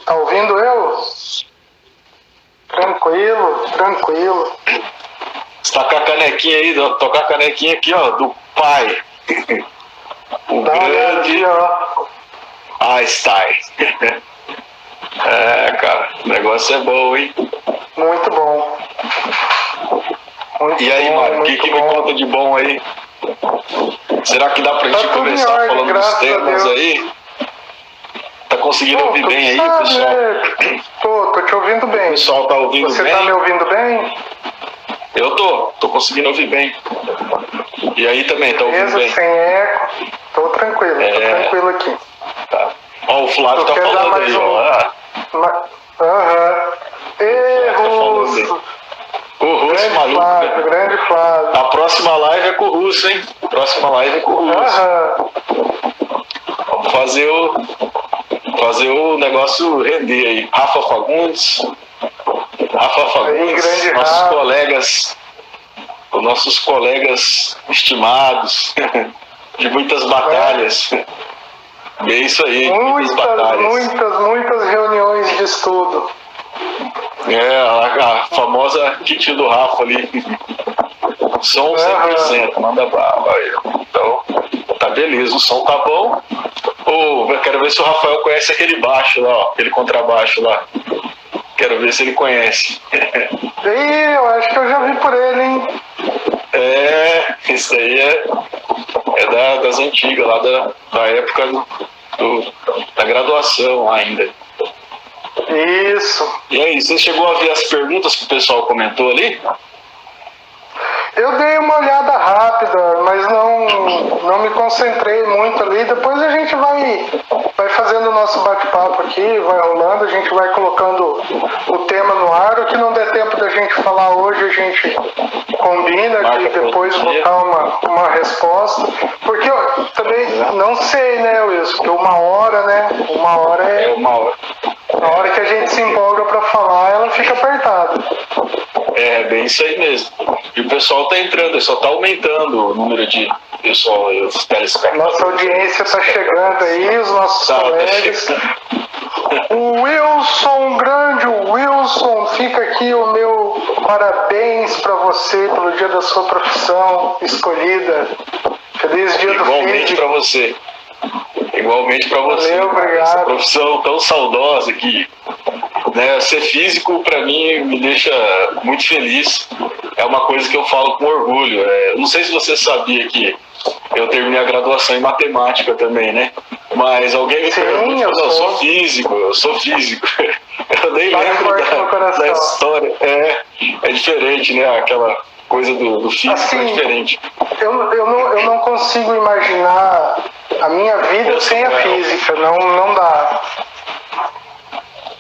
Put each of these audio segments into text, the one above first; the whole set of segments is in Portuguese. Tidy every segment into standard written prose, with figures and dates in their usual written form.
Tá ouvindo eu? Tranquilo, tranquilo. Você tá com a canequinha aí, tô com a canequinha aqui, ó, do pai. O Dá uma olhada grande aqui, ó. Einstein. É, cara, o negócio é bom, hein? Muito bom. Muito E aí, bom, Mário, o que muito me bom. conta de bom aí? Será que dá pra Tá gente tudo em começar ordem, falando dos graças a temas Deus. aí? Tá conseguindo Pô, ouvir tu bem aí, sabe, pessoal? né? Tô te ouvindo O bem. pessoal tá ouvindo Você bem? tá me ouvindo bem? Eu tô conseguindo ouvir bem. E aí também, tá ouvindo Beleza, bem? sem eco. Tô tranquilo aqui. Tá. Ó, o Flávio Tu tá quer dar falando mais aí, um? ó. Aham. Ê, Tá falando aí. Russo. O Russo Grande maluco, Flávio, né? grande Flávio. A próxima live é com o Russo, hein? A próxima live é com o Russo. Aham. Vamos fazer o negócio render aí. Rafa Fagundes, Aí, grande nossos Rafa. colegas, os nossos colegas estimados de muitas batalhas. E é isso aí, muitas batalhas. Muitas reuniões de estudo. É, a famosa kit do Rafa ali. Som 100%, manda bala aí. Então, tá beleza, o som tá bom. Eu quero ver se o Rafael conhece aquele baixo lá, ó, aquele contrabaixo lá. Quero ver se ele conhece. Ih, eu acho que eu já vi por ele, hein? Isso aí é das antigas, lá da época da graduação ainda. Isso. E aí, você chegou a ver as perguntas que o pessoal comentou ali? Eu dei uma olhada rápida, mas não me concentrei muito ali. Depois a gente vai fazendo o nosso bate-papo aqui, vai rolando, a gente vai colocando o tema no ar. O que não der tempo da gente falar hoje, a gente combina aqui depois botar uma resposta. Porque eu também não sei, né, Wilson? Porque uma hora é... Uma hora. Na hora que a gente se empolga para falar, ela fica apertada. É, bem isso aí mesmo. E o pessoal tá entrando, só tá aumentando o número de pessoal aí, os telespectadores. Nossa audiência tá chegando aí, os nossos colegas. O Wilson, grande Wilson, fica aqui o meu parabéns para você pelo dia da sua profissão escolhida. Feliz dia do Igualmente filho. para você. Igualmente para você. Valeu, obrigado. Essa profissão tão saudosa que, né, ser físico para mim me deixa muito feliz. É uma coisa que eu falo com orgulho. Não sei se você sabia que eu terminei a graduação em matemática também, né? Mas alguém me perguntou, eu sou físico. Eu nem lembro da história. É diferente, né? Aquela coisa do físico assim, é diferente. Eu não consigo imaginar a minha vida sem a física, não dá.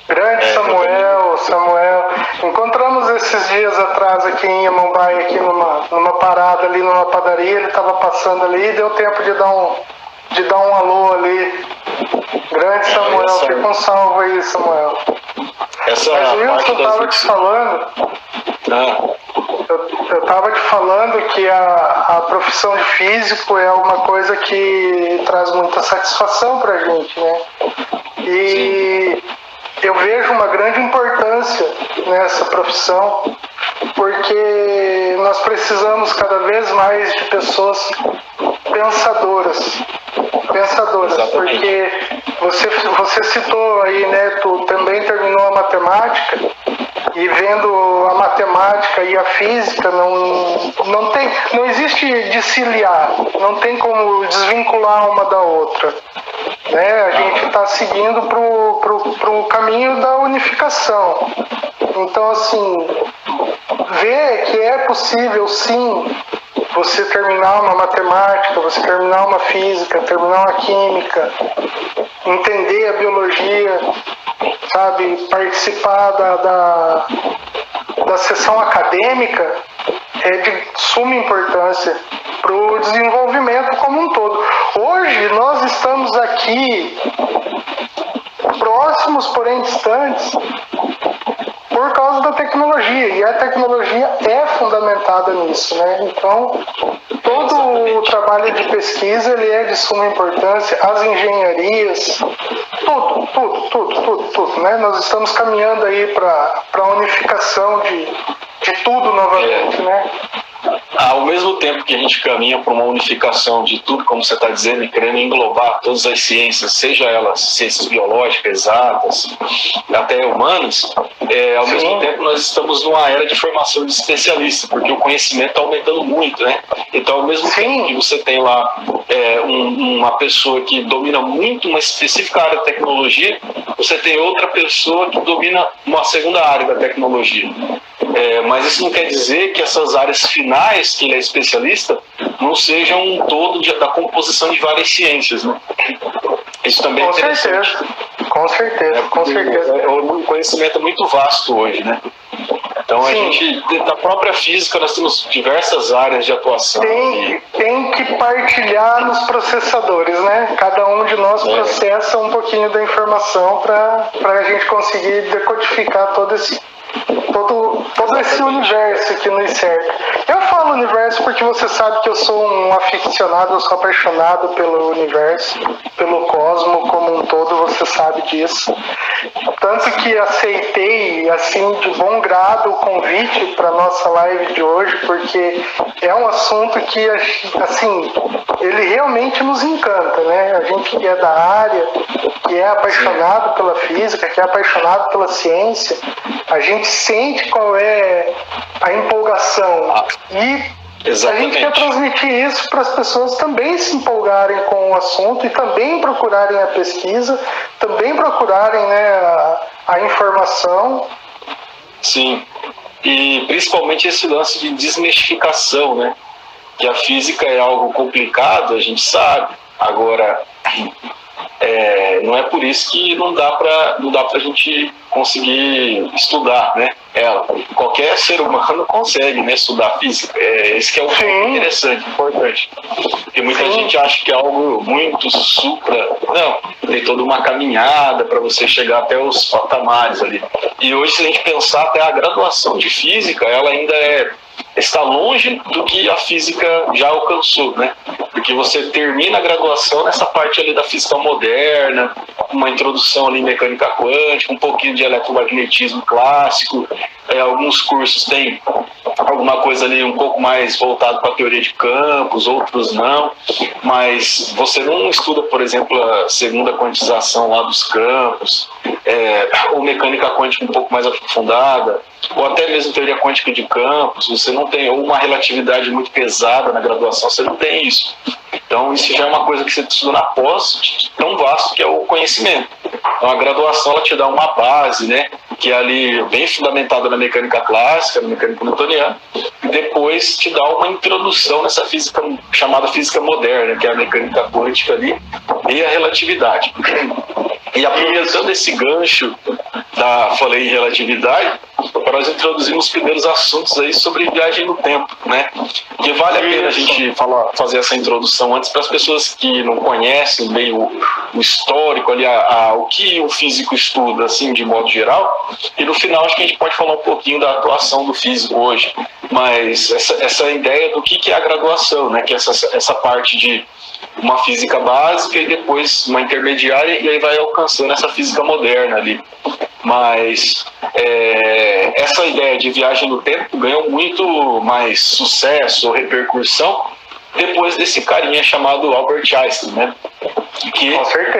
Grande Samuel. Encontramos esses dias atrás aqui em Iamambai, aqui numa parada ali, numa padaria, ele estava passando ali e deu tempo de dar um alô ali. Grande Samuel, fica um salve aí, Samuel. Mas o Wilson estava te falando. Eu estava te falando que a profissão de físico é uma coisa que traz muita satisfação para a gente, né? E eu vejo uma grande importância nessa profissão, porque nós precisamos cada vez mais de pessoas pensadoras, porque você citou aí, né, tu também terminou a matemática, e vendo a matemática e a física, não existe dissiliar, não tem como desvincular uma da outra. Né? A gente está seguindo pro caminho da unificação. Então, assim, ver que é possível, sim, você terminar uma matemática, você terminar uma física, terminar uma química, entender a biologia, sabe, participar da sessão acadêmica é de suma importância para o desenvolvimento como um todo. Hoje nós estamos aqui próximos, porém distantes, por causa da tecnologia, e a tecnologia é fundamentada nisso, né? Então, todo o trabalho de pesquisa ele é de suma importância, as engenharias, tudo, né? Nós estamos caminhando aí para a unificação de tudo novamente, né? Ao mesmo tempo que a gente caminha para uma unificação de tudo, como você está dizendo, e querendo englobar todas as ciências, seja elas ciências biológicas, exatas, até humanas, ao mesmo tempo nós estamos numa era de formação de especialistas, porque o conhecimento está aumentando muito, né? Então, ao mesmo tempo que você tem lá uma pessoa que domina muito uma específica área da tecnologia, você tem outra pessoa que domina uma segunda área da tecnologia. Mas isso não quer dizer que essas áreas finais que ele é especialista não sejam um todo da composição de várias ciências, né? Isso também é interessante. Com certeza. O conhecimento é muito vasto hoje, né? Então a gente, da própria física, nós temos diversas áreas de atuação. Tem que partilhar nos processadores, né? Cada um de nós processa um pouquinho da informação para a gente conseguir decodificar todo esse universo que nos cerca. Eu falo universo porque você sabe que eu sou um aficionado, eu sou apaixonado pelo universo, pelo cosmo como um todo, você sabe disso. Tanto que aceitei, assim, de bom grado o convite para nossa live de hoje, porque é um assunto que, assim, ele realmente nos encanta, né? A gente que é da área, que é apaixonado pela física, que é apaixonado pela ciência, a gente sente qual é a empolgação. E exatamente. A gente quer transmitir isso para as pessoas também se empolgarem com o assunto e também procurarem a pesquisa, também procurarem, né, a informação. Sim, e principalmente esse lance de desmistificação, né? Que a física é algo complicado, a gente sabe. Agora, não é por isso que não dá pra gente conseguir estudar, né? Qualquer ser humano consegue, né, estudar física. Esse que é um ponto interessante, importante. Porque muita gente acha que é algo muito supra. Não, tem toda uma caminhada para você chegar até os patamares ali. E hoje, se a gente pensar, até a graduação de física, ela ainda está longe do que a física já alcançou, né? Porque você termina a graduação nessa parte ali da física moderna, uma introdução ali em mecânica quântica, um pouquinho de eletromagnetismo clássico, alguns cursos têm alguma coisa ali um pouco mais voltado para a teoria de campos, outros não, mas você não estuda, por exemplo, a segunda quantização lá dos campos, ou mecânica quântica um pouco mais aprofundada, ou até mesmo teoria quântica de campos. Você não tem, ou uma relatividade muito pesada na graduação, você não tem isso. Então isso já é uma coisa que você estuda na pós, tão vasto que é o conhecimento. Então a graduação ela te dá uma base, né, que é ali bem fundamentada na mecânica clássica, na mecânica newtoniana, e depois te dá uma introdução nessa física chamada física moderna, que é a mecânica quântica ali, e a relatividade. E aproveitando esse gancho falei em relatividade, para nós introduzirmos os primeiros assuntos aí sobre viagem no tempo, né? Porque vale a pena a gente fazer essa introdução antes para as pessoas que não conhecem bem o histórico ali, o que o físico estuda, assim, de modo geral, e no final acho que a gente pode falar um pouquinho da atuação do físico hoje, mas essa ideia do que é a graduação, né? Que é essa parte de uma física básica e depois uma intermediária, e aí vai alcançando essa física moderna ali. Mas essa ideia de viagem no tempo ganhou muito mais sucesso ou repercussão depois desse carinha chamado Albert Einstein, né? Que,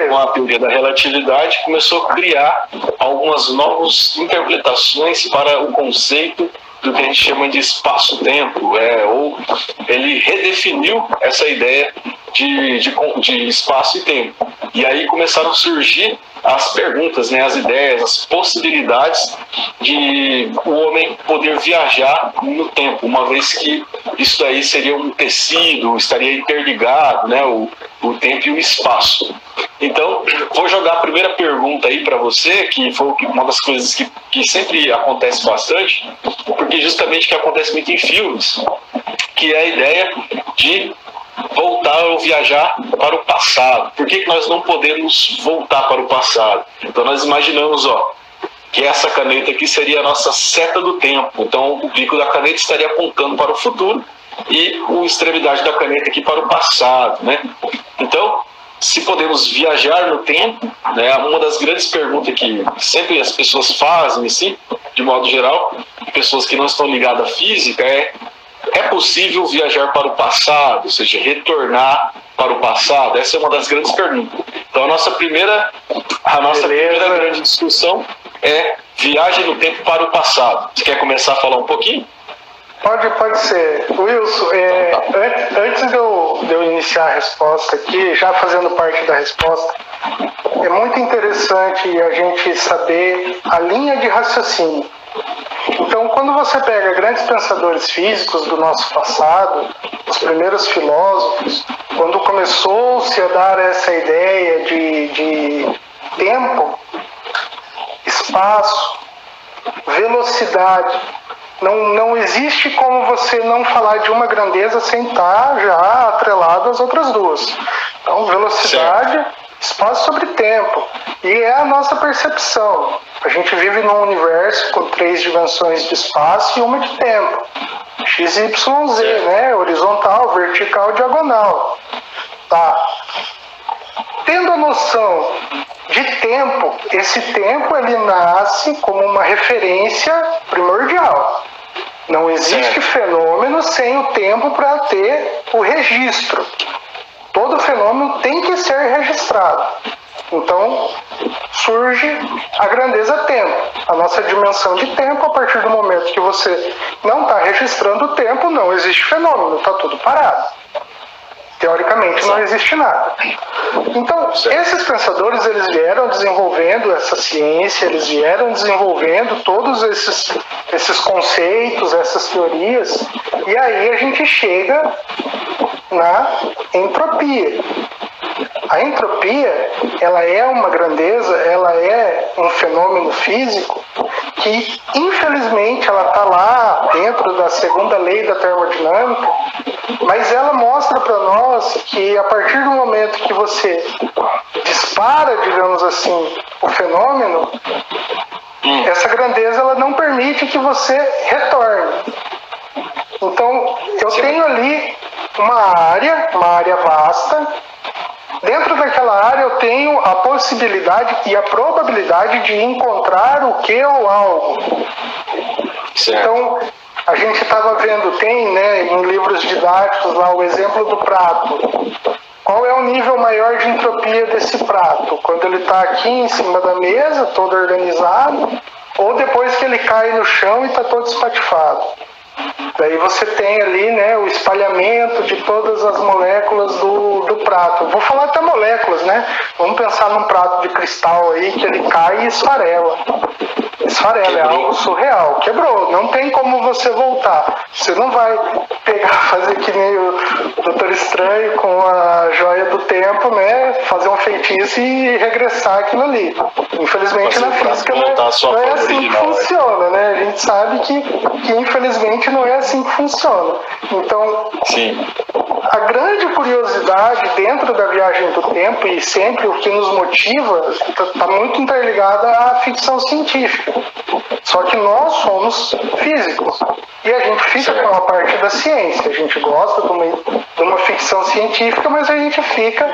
com a teoria da relatividade, começou a criar algumas novas interpretações para o conceito do que a gente chama de espaço-tempo, ou ele redefiniu essa ideia de espaço e tempo. E aí começaram a surgir as perguntas, né, as ideias, as possibilidades de o homem poder viajar no tempo, uma vez que isso daí seria um tecido, estaria interligado, né, o tempo e o espaço. Então, vou jogar a primeira pergunta aí para você, que foi uma das coisas que sempre acontece bastante, porque justamente que acontece muito em filmes, que é a ideia de voltar ou viajar para o passado. Por que nós não podemos voltar para o passado? Então nós imaginamos, que essa caneta aqui seria a nossa seta do tempo. Então o bico da caneta estaria apontando para o futuro e a extremidade da caneta aqui para o passado, né? Então, se podemos viajar no tempo, né? Uma das grandes perguntas que sempre as pessoas fazem, assim, de modo geral, pessoas que não estão ligadas à física, é possível viajar para o passado, ou seja, retornar para o passado? Essa é uma das grandes perguntas. Então, a nossa primeira grande discussão é viagem no tempo para o passado. Você quer começar a falar um pouquinho? Pode ser. Wilson, antes de eu iniciar a resposta aqui, já fazendo parte da resposta, é muito interessante a gente saber a linha de raciocínio. Então, quando você pega grandes pensadores físicos do nosso passado, os primeiros filósofos, quando começou-se a dar essa ideia de tempo, espaço, velocidade, não existe como você não falar de uma grandeza sem estar já atrelado às outras duas. Então, velocidade, certo. Espaço sobre tempo. E é a nossa percepção. A gente vive num universo com 3 dimensões de espaço e uma de tempo. X, Y, Z, né? Horizontal, vertical, diagonal. Tá. Tendo a noção de tempo, esse tempo ele nasce como uma referência primordial. Não existe fenômeno sem o tempo para ter o registro. Todo fenômeno tem que ser registrado. Então, surge a grandeza tempo. A nossa dimensão de tempo, a partir do momento que você não está registrando o tempo, não existe fenômeno, está tudo parado. Teoricamente, não existe nada. Então, esses pensadores, eles vieram desenvolvendo essa ciência, eles vieram desenvolvendo todos esses conceitos, essas teorias, e aí a gente chega na entropia. A entropia, ela é uma grandeza, ela é um fenômeno físico que, infelizmente, ela está lá dentro da segunda lei da termodinâmica, mas ela mostra para nós que, a partir do momento que você dispara, digamos assim, o fenômeno, essa grandeza ela não permite que você retorne. Então, eu tenho ali uma área vasta. Dentro daquela área eu tenho a possibilidade e a probabilidade de encontrar o que ou algo. Certo. Então, a gente estava vendo, tem, né, em livros didáticos lá o exemplo do prato. Qual é o nível maior de entropia desse prato? Quando ele está aqui em cima da mesa, todo organizado, ou depois que ele cai no chão e está todo espatifado? Daí você tem ali, né, o espalhamento de todas as moléculas do prato. Vou falar até moléculas, né? Vamos pensar num prato de cristal aí que ele cai e esfarela. Esfarela, é algo surreal. Quebrou, não tem como você voltar. Você não vai fazer que nem o Doutor Estranho com a joia do tempo, né? Fazer um feitiço e regressar aquilo ali. Infelizmente na física não é assim que funciona, né? A gente sabe que infelizmente não é assim que funciona. Então, sim, a grande curiosidade dentro da viagem do tempo, e sempre o que nos motiva, está muito interligada à ficção científica. Só que nós somos físicos. E a gente fica com a parte da ciência. A gente gosta de uma ficção científica, mas a gente fica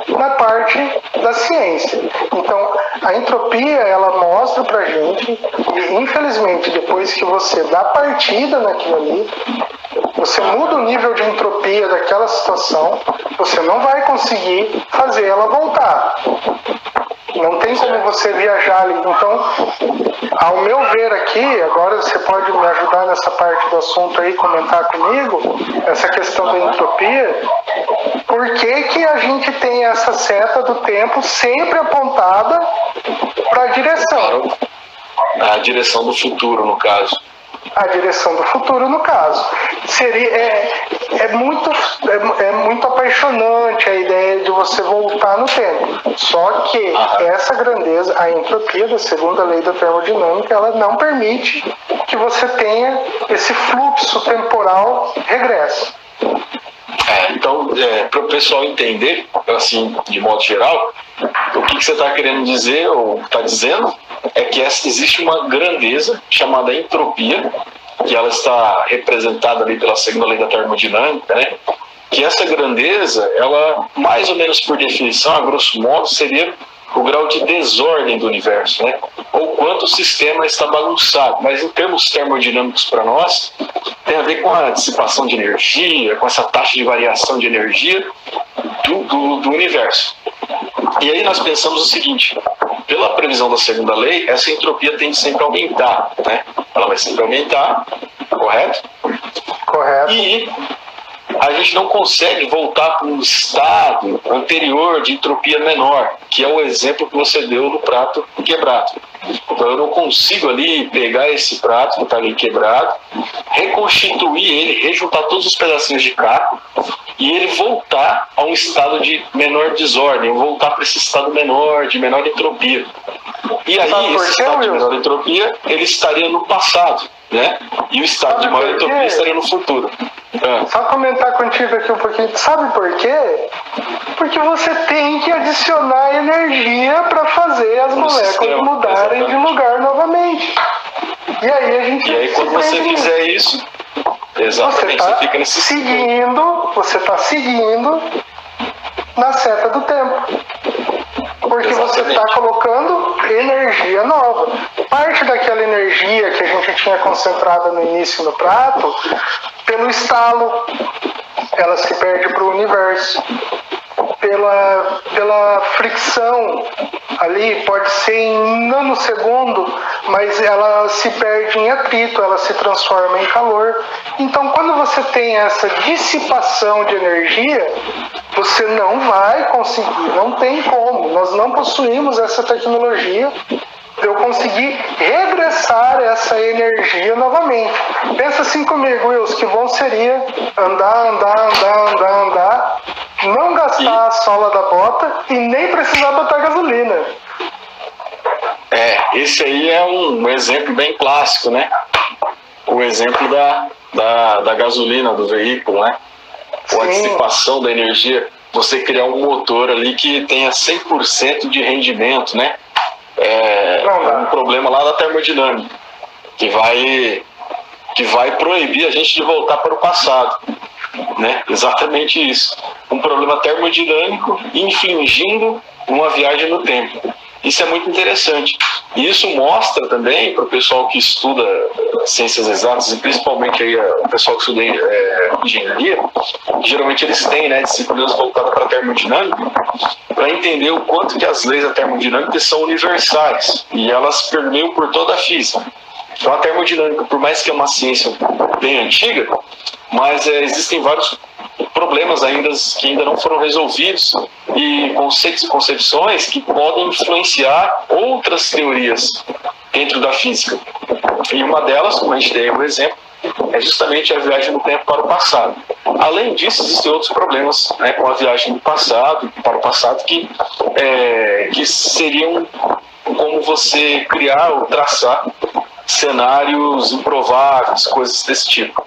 na parte da ciência. Então, a entropia, ela mostra pra gente, e infelizmente, depois que você dá partida naquilo ali, você muda o nível de entropia daquela situação, você não vai conseguir fazer ela voltar. Não tem como você viajar ali. Então, ao meu ver aqui, agora você pode me ajudar nessa parte do assunto aí, comentar comigo, essa questão da entropia, por que a gente tem essa seta do tempo sempre apontada para a direção? A direção do futuro, no caso. A direção do futuro, no caso. É muito apaixonante a ideia de você voltar no tempo. Só que essa grandeza, a entropia da segunda lei da termodinâmica, ela não permite que você tenha esse fluxo temporal regresso. Então, para o pessoal entender, assim, de modo geral, o que você está querendo dizer, ou está dizendo, é que existe uma grandeza chamada entropia, que ela está representada ali pela segunda lei da termodinâmica, né? Que essa grandeza, ela, mais ou menos por definição, a grosso modo, seria o grau de desordem do universo, né? Ou quanto o sistema está bagunçado. Mas em termos termodinâmicos para nós, tem a ver com a dissipação de energia, com essa taxa de variação de energia do universo. E aí nós pensamos o seguinte: pela previsão da segunda lei, essa entropia tende sempre a aumentar, né? Ela vai sempre aumentar, correto? Correto. E a gente não consegue voltar para um estado anterior de entropia menor, que é o exemplo que você deu do prato quebrado. Então eu não consigo ali pegar esse prato que está ali quebrado, reconstituir ele, rejuntar todos os pedacinhos de caco e ele voltar a um estado de menor desordem, voltar para esse estado menor, de menor entropia. E aí esse estado de menor entropia, ele estaria no passado, né? E o estado de maior entropia estaria no futuro. Só comentar contigo aqui um pouquinho. Sabe por quê? Porque você tem que adicionar energia para fazer as moléculas mudarem de lugar novamente. E aí a gente. E aí quando você fizer isso, exatamente, você fica nesse você está seguindo na seta do tempo. Porque você está colocando energia nova. Parte daquela energia que a gente tinha concentrada no início no prato, pelo estalo, ela se perde para o universo. Pela fricção ali, pode ser em nanosegundo, mas ela se perde em atrito, ela se transforma em calor. Então, quando você tem essa dissipação de energia, você não vai conseguir, não tem como. Nós não possuímos essa tecnologia de eu conseguir regressar essa energia novamente. Pensa assim comigo, Wilson, que bom seria andar, não gastar a sola da bota e nem precisar botar gasolina. Esse aí é um exemplo bem clássico, né? O exemplo da gasolina do veículo, né? Ou a dissipação da energia, você criar um motor ali que tenha 100% de rendimento, né? É um problema lá da termodinâmica, que vai proibir a gente de voltar para o passado, né? Exatamente isso. Um problema termodinâmico infligindo uma viagem no tempo. Isso é muito interessante. E isso mostra também para o pessoal que estuda ciências exatas, e principalmente aí o pessoal que estuda engenharia, geralmente eles têm, né, disciplinas voltadas para a termodinâmica, para entender o quanto que as leis da termodinâmica são universais e elas permeiam por toda a física. Então a termodinâmica, por mais que é uma ciência bem antiga, mas existem vários problemas que ainda não foram resolvidos e conceitos e concepções que podem influenciar outras teorias dentro da física. E uma delas, como a gente deu um exemplo, é justamente a viagem no tempo para o passado. Além disso, existem outros problemas, né, com a viagem do passado para o passado que seriam como você criar ou traçar cenários improváveis, coisas desse tipo.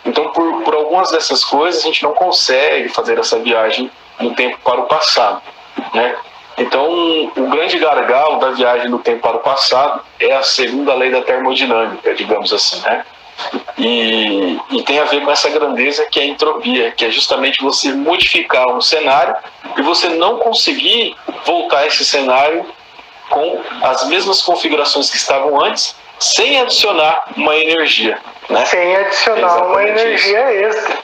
Então, por algumas dessas coisas, a gente não consegue fazer essa viagem no tempo para o passado, né? Então, o grande gargalo da viagem no tempo para o passado é a segunda lei da termodinâmica, digamos assim, né? E tem a ver com essa grandeza que é a entropia, que é justamente você modificar um cenário e você não conseguir voltar a esse cenário com as mesmas configurações que estavam antes, sem adicionar uma energia, né? Sem adicionar uma energia extra.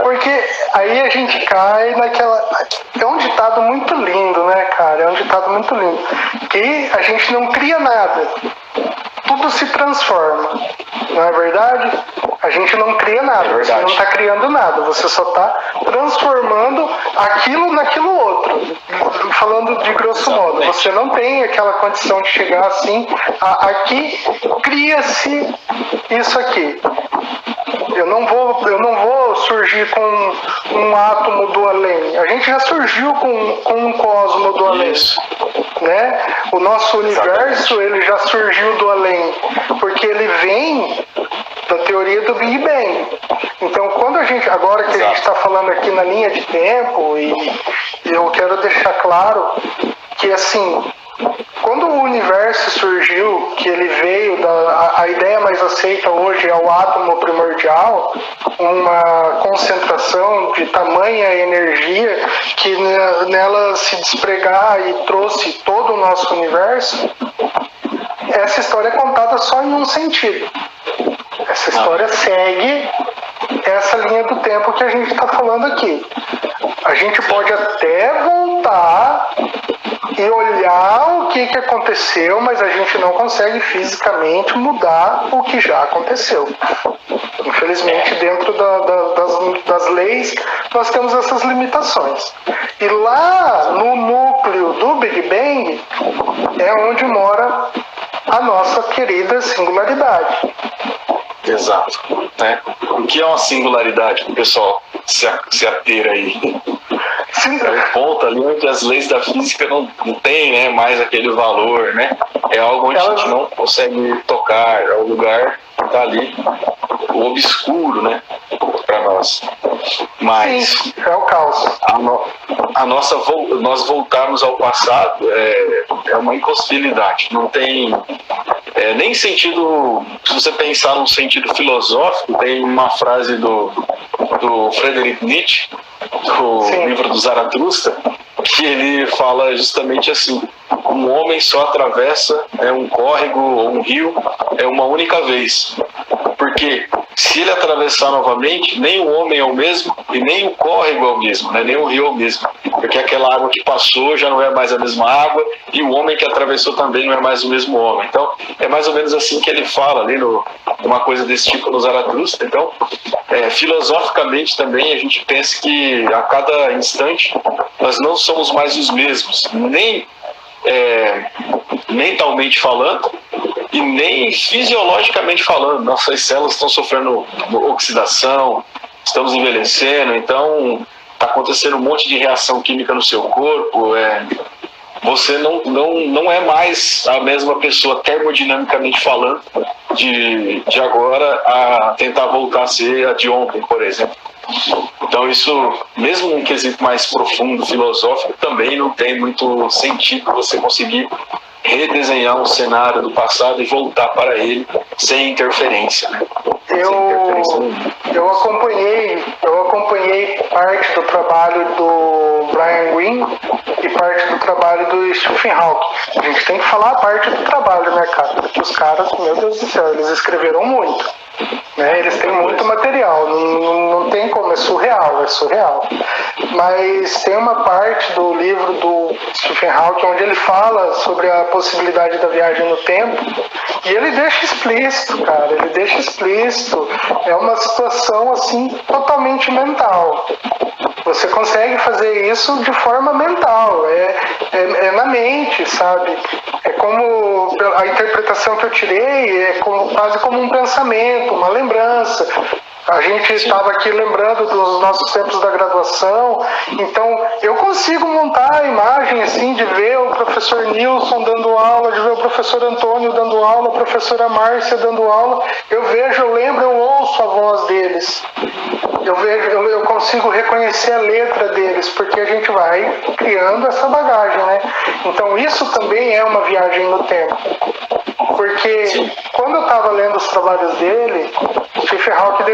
Porque aí a gente cai naquela... É um ditado muito lindo, né, cara? É um ditado muito lindo. Que a gente não cria nada. Tudo se transforma. Não é verdade? A gente não cria nada. Você não está criando nada. Você só está transformando aquilo naquilo outro. Falando de grosso modo. Você não tem aquela condição de chegar assim, aqui cria-se isso aqui. Eu não vou surgir com um átomo do além. A gente já surgiu com um cosmo do além. Né? O nosso universo, ele já surgiu do além, porque ele vem da teoria do Big Bang. Então, quando a gente, agora que a gente está falando aqui na linha de tempo, e eu quero deixar claro que assim, quando o universo surgiu, que ele veio a ideia mais aceita hoje é o átomo primordial, uma concentração de tamanha energia que nela se despregar e trouxe todo o nosso universo. Essa história é contada só em um sentido. Essa história segue essa linha do tempo que a gente está falando aqui. A gente pode até voltar e olhar o que aconteceu, mas a gente não consegue fisicamente mudar o que já aconteceu. Infelizmente, dentro das leis, nós temos essas limitações. E lá no núcleo do Big Bang é onde mora a nossa querida singularidade. Exato. Né? O que é uma singularidade, pessoal? Se ater aí. É o ponto ali onde as leis da física não tem, né, mais aquele valor, né? É algo onde a gente não consegue tocar, é o lugar que está ali, o obscuro, né, para nós. Mas sim, é o caos. Nós voltarmos ao passado é uma impossibilidade. Não tem nem sentido. Se você pensar num sentido filosófico, tem uma frase do Friedrich Nietzsche, do livro do Zaratustra, que ele fala justamente assim: um homem só atravessa um córrego ou um rio uma única vez. Porque se ele atravessar novamente, nem o homem é o mesmo e nem o córrego é o mesmo, né? Nem o rio é o mesmo. Porque aquela água que passou já não é mais a mesma água e o homem que atravessou também não é mais o mesmo homem. Então, é mais ou menos assim que ele fala ali, uma coisa desse tipo no Zaratustra. Então, filosoficamente também a gente pensa que a cada instante nós não somos mais os mesmos, nem mentalmente falando e nem fisiologicamente falando. Nossas células estão sofrendo oxidação, estamos envelhecendo, então está acontecendo um monte de reação química no seu corpo. Você não é mais a mesma pessoa termodinamicamente falando de agora a tentar voltar a ser a de ontem, por exemplo. Então isso, mesmo num quesito mais profundo, filosófico, também não tem muito sentido você conseguir redesenhar um cenário do passado e voltar para ele sem interferência, né? Eu acompanhei parte do trabalho do Brian Greene e parte do trabalho do Stephen Hawking. A gente tem que falar a parte do trabalho, né, cara? Porque os caras, meu Deus do céu, eles escreveram muito. Né? Eles têm muito material, não tem como, é surreal. Mas tem uma parte do livro do Stephen Hawking onde ele fala sobre a possibilidade da viagem no tempo e ele deixa explícito, cara, é uma situação assim totalmente mental. Você consegue fazer isso de forma mental, é na mente, sabe? É como a interpretação que eu tirei, quase como um pensamento, uma lembrança. A gente estava aqui lembrando dos nossos tempos da graduação, então eu consigo montar a imagem assim de ver o professor Nilson dando aula, de ver o professor Antônio dando aula, a professora Márcia dando aula. Eu lembro, eu ouço a voz deles. Eu consigo reconhecer a letra deles, porque a gente vai criando essa bagagem, né? Então isso também é uma viagem no tempo. Porque quando eu estava lendo os trabalhos dele, Stephen Hawking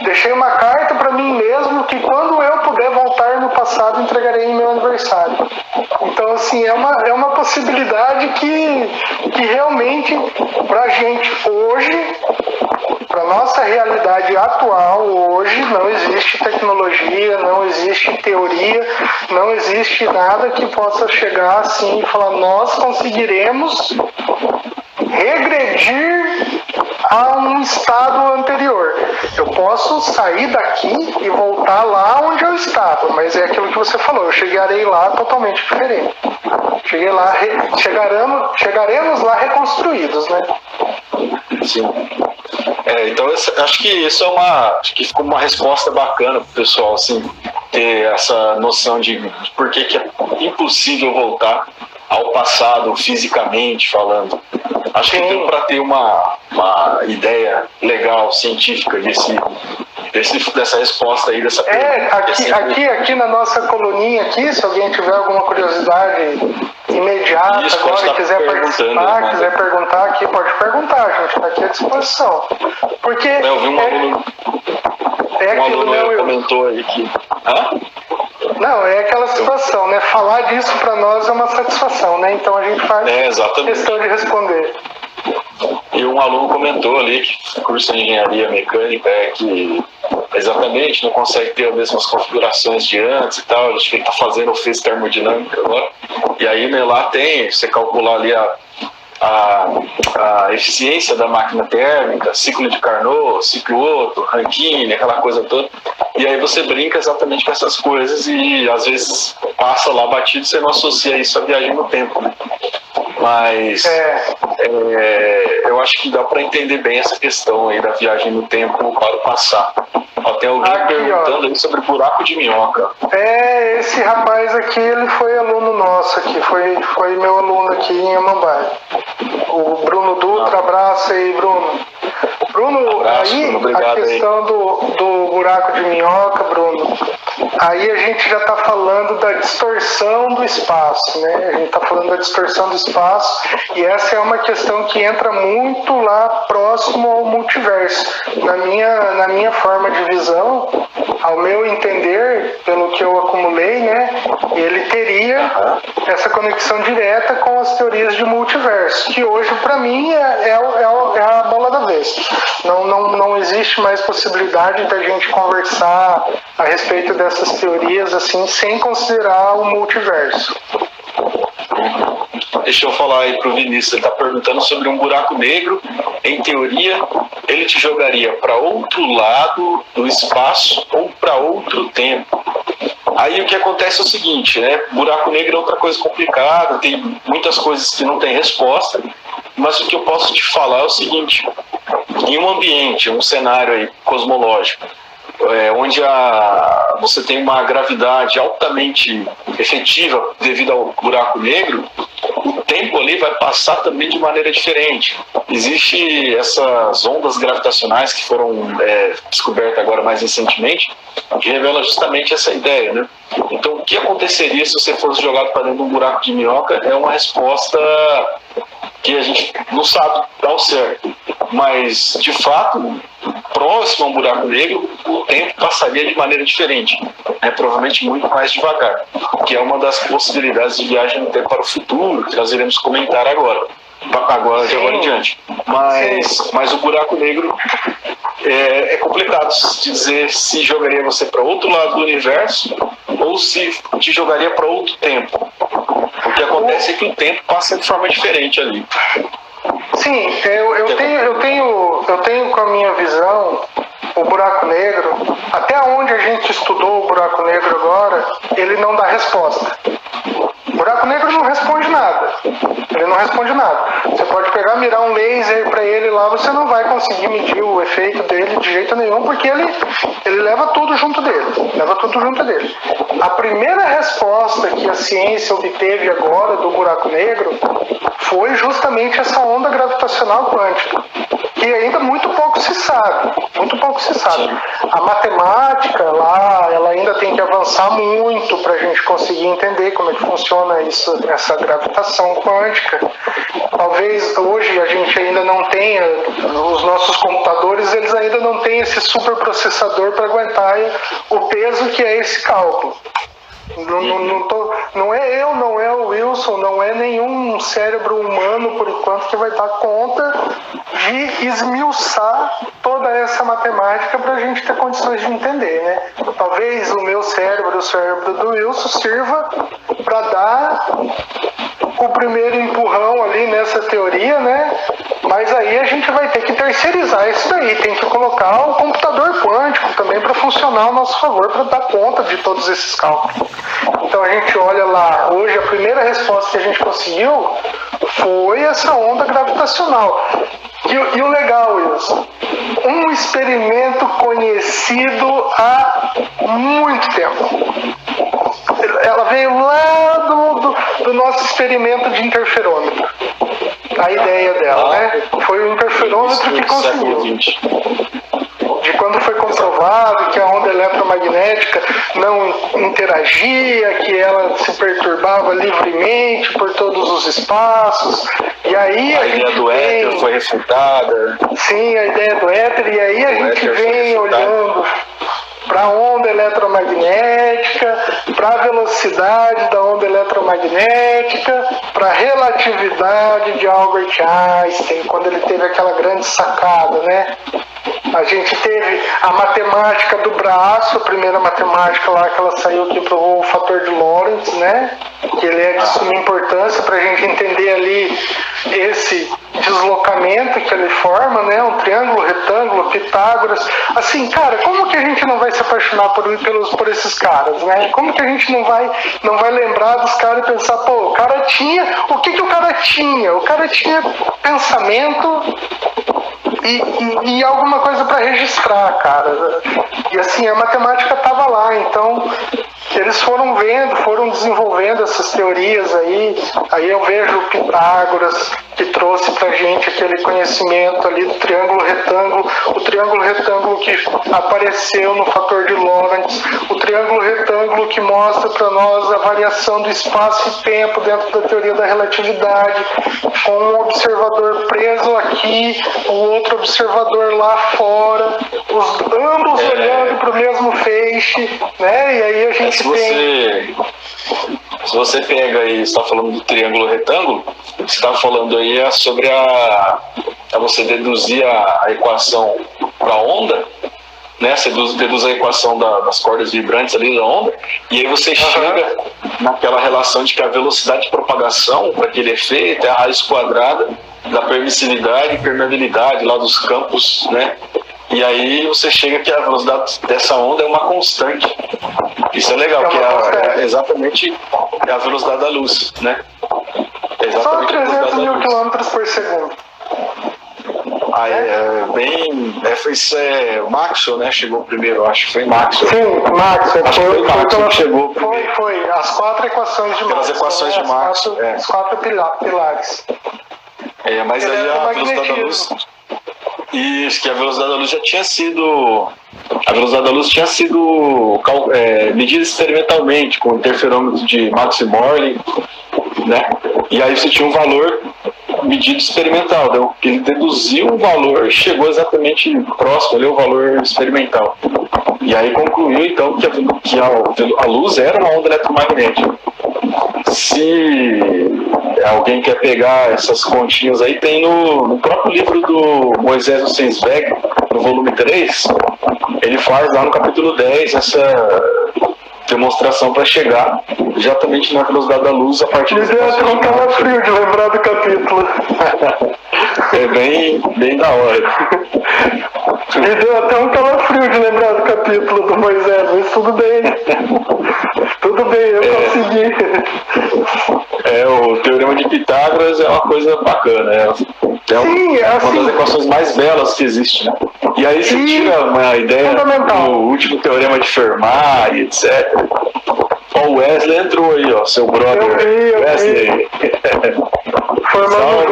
deixei uma carta para mim mesmo que quando eu puder voltar no passado entregarei em meu aniversário. Então assim, é uma possibilidade que realmente pra gente hoje, para nossa realidade atual hoje, não existe tecnologia, não existe teoria, não existe nada que possa chegar assim e falar: nós conseguiremos regredir a um estado anterior. Eu posso sair daqui e voltar lá onde eu estava, mas é aquilo que você falou, eu chegarei lá totalmente diferente. Chegaremos lá reconstruídos, né? Sim. Então acho que isso acho que ficou uma resposta bacana pro pessoal, assim, ter essa noção de por que é impossível voltar ao passado fisicamente falando. Acho que deu para ter uma ideia legal, científica dessa resposta aí, dessa pergunta. Aqui na nossa coluninha aqui, se alguém tiver alguma curiosidade imediata agora e quiser participar, quiser perguntar aqui, pode perguntar, a gente está aqui à disposição. Porque eu vi um aluno comentou aí que... Não, é aquela situação, né? Falar disso para nós é uma satisfação, né? Então a gente faz questão de responder. E um aluno comentou ali que curso de engenharia mecânica que exatamente não consegue ter as mesmas configurações de antes e tal, a gente está fazendo o fez termodinâmica agora. E aí, né, lá tem, você calcular ali a eficiência da máquina térmica, ciclo de Carnot, ciclo Otto, Rankine, aquela coisa toda. E aí você brinca exatamente com essas coisas e às vezes passa lá batido, você não associa isso à viagem no tempo, né? Mas eu acho que dá para entender bem essa questão aí da viagem no tempo para o passado. Tem alguém aqui, perguntando aí sobre buraco de minhoca. Esse rapaz aqui, ele foi aluno nosso aqui, foi meu aluno aqui em Amambai. O Bruno Dutra, abraço aí, Bruno. Bruno, abraço, aí Bruno, a questão do buraco de minhoca, Bruno, aí a gente já está falando da distorção do espaço, né? A gente está falando da distorção do espaço e essa é uma questão que entra muito lá próximo ao multiverso. Na minha forma de visão, ao meu entender, pelo que eu acumulei, né, ele teria essa conexão direta com as teorias de multiverso, que hoje, para mim, é a bola da vez. Não existe mais possibilidade da gente conversar a respeito dessas teorias assim, sem considerar o multiverso. Deixa eu falar aí pro Vinícius, ele está perguntando sobre um buraco negro. Em teoria, ele te jogaria para outro lado do espaço ou para outro tempo. Aí o que acontece é o seguinte, né? Buraco negro é outra coisa complicada, tem muitas coisas que não tem resposta, mas o que eu posso te falar é o seguinte: em um ambiente, um cenário aí cosmológico, onde você tem uma gravidade altamente efetiva devido ao buraco negro, o tempo ali vai passar também de maneira diferente. Existem essas ondas gravitacionais que foram descobertas agora mais recentemente, que revelam justamente essa ideia, né? Então, o que aconteceria se você fosse jogado para dentro de um buraco de minhoca é uma resposta que a gente não sabe ao certo. Mas, de fato, próximo a um buraco negro, o tempo passaria de maneira diferente, provavelmente muito mais devagar, que é uma das possibilidades de viagem no tempo para o futuro, que nós iremos comentar de agora em diante. Mas o buraco negro é complicado de dizer se jogaria você para outro lado do universo ou se te jogaria para outro tempo. O que acontece é que o tempo passa de forma diferente ali. Sim, eu tenho com a minha visão o buraco negro, até onde a gente estudou o buraco negro agora, ele não dá resposta. O buraco negro não responde nada. Ele não responde nada. Você pode pegar, mirar um laser para ele lá, você não vai conseguir medir o efeito dele de jeito nenhum, porque ele leva tudo junto dele. A primeira resposta que a ciência obteve agora do buraco negro foi justamente essa onda gravitacional quântica, que ainda muito pouco se sabe. A matemática lá, ela ainda tem que avançar muito para a gente conseguir entender como é que funciona isso, essa gravitação quântica. Talvez hoje a gente ainda não tenha, os nossos computadores, eles ainda não têm esse superprocessador para aguentar o peso que é esse cálculo. Não é eu, não é o Wilson, não é nenhum cérebro humano, por enquanto, que vai dar conta de esmiuçar toda essa matemática para a gente ter condições de entender, né? Talvez o meu cérebro, o cérebro do Wilson, sirva para dar o primeiro empurrão ali nessa teoria, né? Mas aí a gente vai ter que terceirizar isso daí, tem que colocar o computador quântico também para funcionar ao nosso favor, para dar conta de todos esses cálculos. Então a gente olha lá, hoje a primeira resposta que a gente conseguiu foi essa onda gravitacional. E o legal, Wilson, um experimento conhecido há muito tempo. Ela veio lá do nosso experimento de interferômetro. A ideia dela, né? Foi o interferômetro que conseguiu. De quando foi comprovado que a onda eletromagnética não interagia, que ela se perturbava livremente por todos os espaços, e aí a ideia do éter foi refutada. Sim, a ideia do éter, e aí a gente vem olhando para a onda eletromagnética, para a velocidade da onda eletromagnética, para a relatividade de Albert Einstein, quando ele teve aquela grande sacada, né? A gente teve a matemática do braço, a primeira matemática lá que ela saiu aqui para o fator de Lorentz, né? Que ele é de suma importância para a gente entender ali esse deslocamento que ele forma, né? Um triângulo, retângulo, Pitágoras. Assim, cara, como que a gente não vai se apaixonar por esses caras, né? Como que a gente não vai lembrar dos caras e pensar, pô, o cara tinha... O que o cara tinha? O cara tinha pensamento e alguma coisa para registrar, cara. E assim, a matemática estava lá, então eles foram desenvolvendo essas teorias aí eu vejo o Pitágoras, que trouxe pra gente aquele conhecimento ali do triângulo retângulo, o triângulo retângulo que apareceu no fator de Lorentz, o triângulo retângulo que mostra para nós a variação do espaço e tempo dentro da teoria da relatividade, com um observador preso aqui, o outro observador lá fora, ambos olhando para o mesmo feixe, né? E aí a gente se você pega aí, está falando do triângulo retângulo, você está falando aí sobre a você deduzir a equação para a onda, né? Você deduz a equação das cordas vibrantes ali da onda, e aí você chega naquela relação de que a velocidade de propagação para aquele efeito é a raiz quadrada da permissividade e permeabilidade lá dos campos, né? E aí você chega que a velocidade dessa onda é uma constante. Isso é legal, que é exatamente a velocidade da luz, né? Só 300 mil quilômetros por segundo. Isso é o Maxwell, né? Chegou primeiro, acho que foi Maxwell. Sim, Maxwell. Acho que foi Maxwell que chegou primeiro. Foi. As 4 equações de Maxwell. As equações de Maxwell. Os 4 pilares. Mas aí a velocidade da luz... Isso, que a velocidade da luz já tinha sido... A velocidade da luz tinha sido medida experimentalmente com o interferômetro de Max e Morley, né? E aí você tinha um valor medido experimental, né? Ele deduziu um valor e chegou exatamente próximo ali ao valor experimental. E aí concluiu então que a luz era uma onda eletromagnética. Se alguém quer pegar essas continhas aí, tem no próprio livro do Moisés Ozensberg, no volume 3, ele faz lá no capítulo 10 essa demonstração para chegar exatamente na velocidade da luz a partir de... Me deu até um calafrio de lembrar do capítulo. É bem da hora. Me deu até um calafrio de lembrar do capítulo do Moisés, mas tudo bem. Tudo bem, eu consegui. O Teorema de Pitágoras é uma coisa bacana. Uma das equações mais belas que existe, né? E aí você tira uma ideia do último Teorema de Fermat e etc. O Wesley entrou aí, ó, seu brother.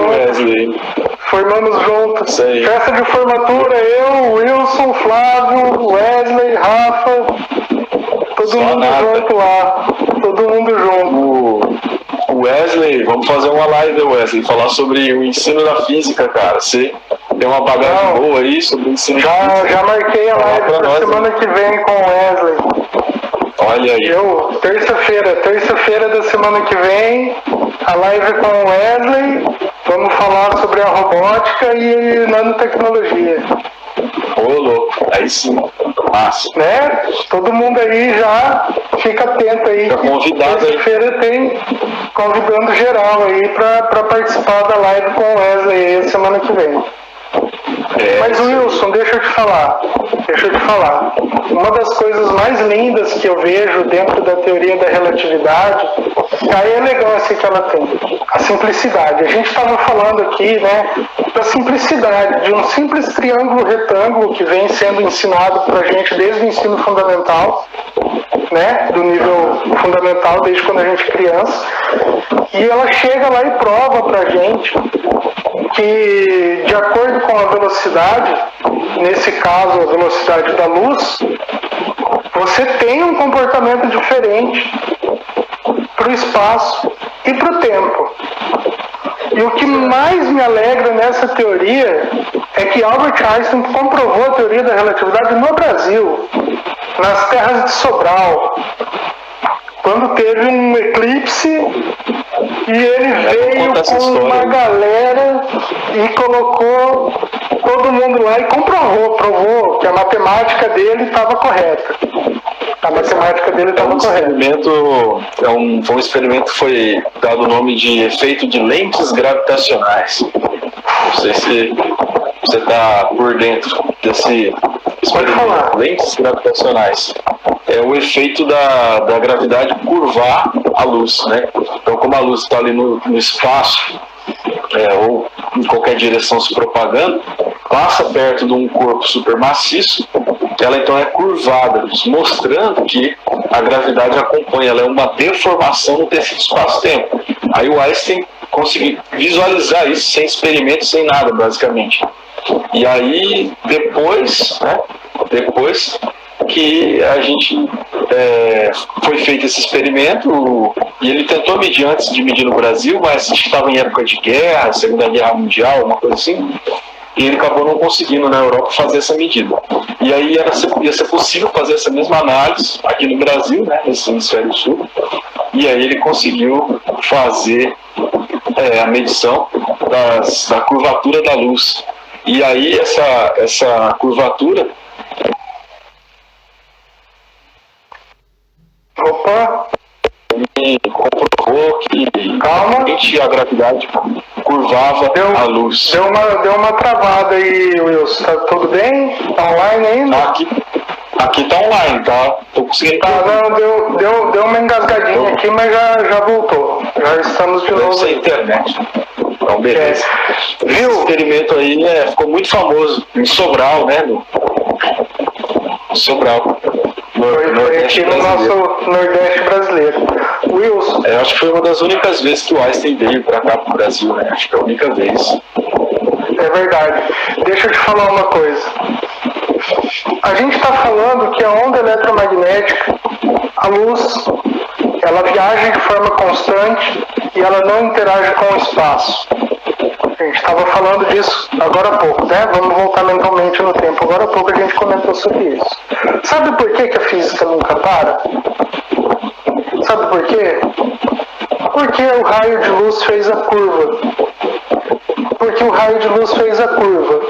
Wesley. Formamos juntos. Festa de formatura, eu, Wilson, Flávio, Wesley, Rafa, todo mundo junto lá. Todo mundo junto. O Wesley, vamos fazer uma live, Wesley, falar sobre o ensino da física, cara. Você tem uma bagagem boa aí sobre o ensino da física. Já marquei a live pra semana que vem com o Wesley. Olha aí. Terça-feira da semana que vem, a live com o Wesley. Vamos falar sobre a robótica e nanotecnologia. Ô, louco, aí sim. Massa. Né? Todo mundo aí já fica atento aí. Convidado aí. Terça-feira tem convidando geral aí pra participar da live com o Wesley aí semana que vem. Mas Wilson, deixa eu te falar. Uma das coisas mais lindas que eu vejo dentro da teoria da relatividade é a elegância que ela tem, a simplicidade. A gente estava falando aqui, né, da simplicidade, de um simples triângulo retângulo que vem sendo ensinado para a gente desde o ensino fundamental, né, do nível fundamental, desde quando a gente é criança, e ela chega lá e prova para a gente que, de acordo com a velocidade, nesse caso a velocidade da luz, você tem um comportamento diferente para o espaço e para o tempo. E o que mais me alegra nessa teoria é que Albert Einstein comprovou a teoria da relatividade no Brasil, nas terras de Sobral, quando teve um eclipse e ele veio com uma galera e colocou todo mundo lá e provou que a matemática dele estava correta. A matemática dele estava correta. Foi um experimento que foi dado o nome de efeito de lentes gravitacionais. Não sei se você está por dentro desse experimento. Lentes gravitacionais. É o efeito da gravidade curvar a luz, né? Então, como a luz está ali no espaço, ou em qualquer direção se propagando, passa perto de um corpo supermaciço, ela então é curvada, mostrando que a gravidade acompanha, ela é uma deformação no tecido espaço-tempo. Aí o Einstein conseguiu visualizar isso sem experimento, sem nada, basicamente. E aí, depois que a gente foi feito esse experimento, e ele tentou medir antes de medir no Brasil, mas estava em época de guerra, Segunda Guerra Mundial, uma coisa assim, e ele acabou não conseguindo na Europa fazer essa medida. E aí ia ser possível fazer essa mesma análise aqui no Brasil, né, nesse hemisfério sul, e aí ele conseguiu fazer a medição da curvatura da luz. E aí essa curvatura... Ele comprovou que realmente a gravidade curvava a luz. Deu uma travada aí, Wilson. Tá tudo bem? Tá online ainda? Aqui tá online, tá? Tô conseguindo. Não, deu uma engasgadinha aqui, mas já voltou. Já estamos de novo. Deve ser internet. Então, beleza. Viu? Esse experimento aí ficou muito famoso em Sobral, né? Sobral. Foi aqui no nosso Nordeste brasileiro. Wilson. Acho que foi uma das únicas vezes que o Einstein veio para cá pro Brasil, né? Acho que é a única vez. É verdade. Deixa eu te falar uma coisa. A gente está falando que a onda eletromagnética, a luz, ela viaja de forma constante e ela não interage com o espaço. A gente estava falando disso agora há pouco, né? Vamos voltar mentalmente no tempo. Agora há pouco a gente comentou sobre isso. Sabe por que a física nunca para? Sabe por quê? Porque o raio de luz fez a curva. Porque o raio de luz fez a curva.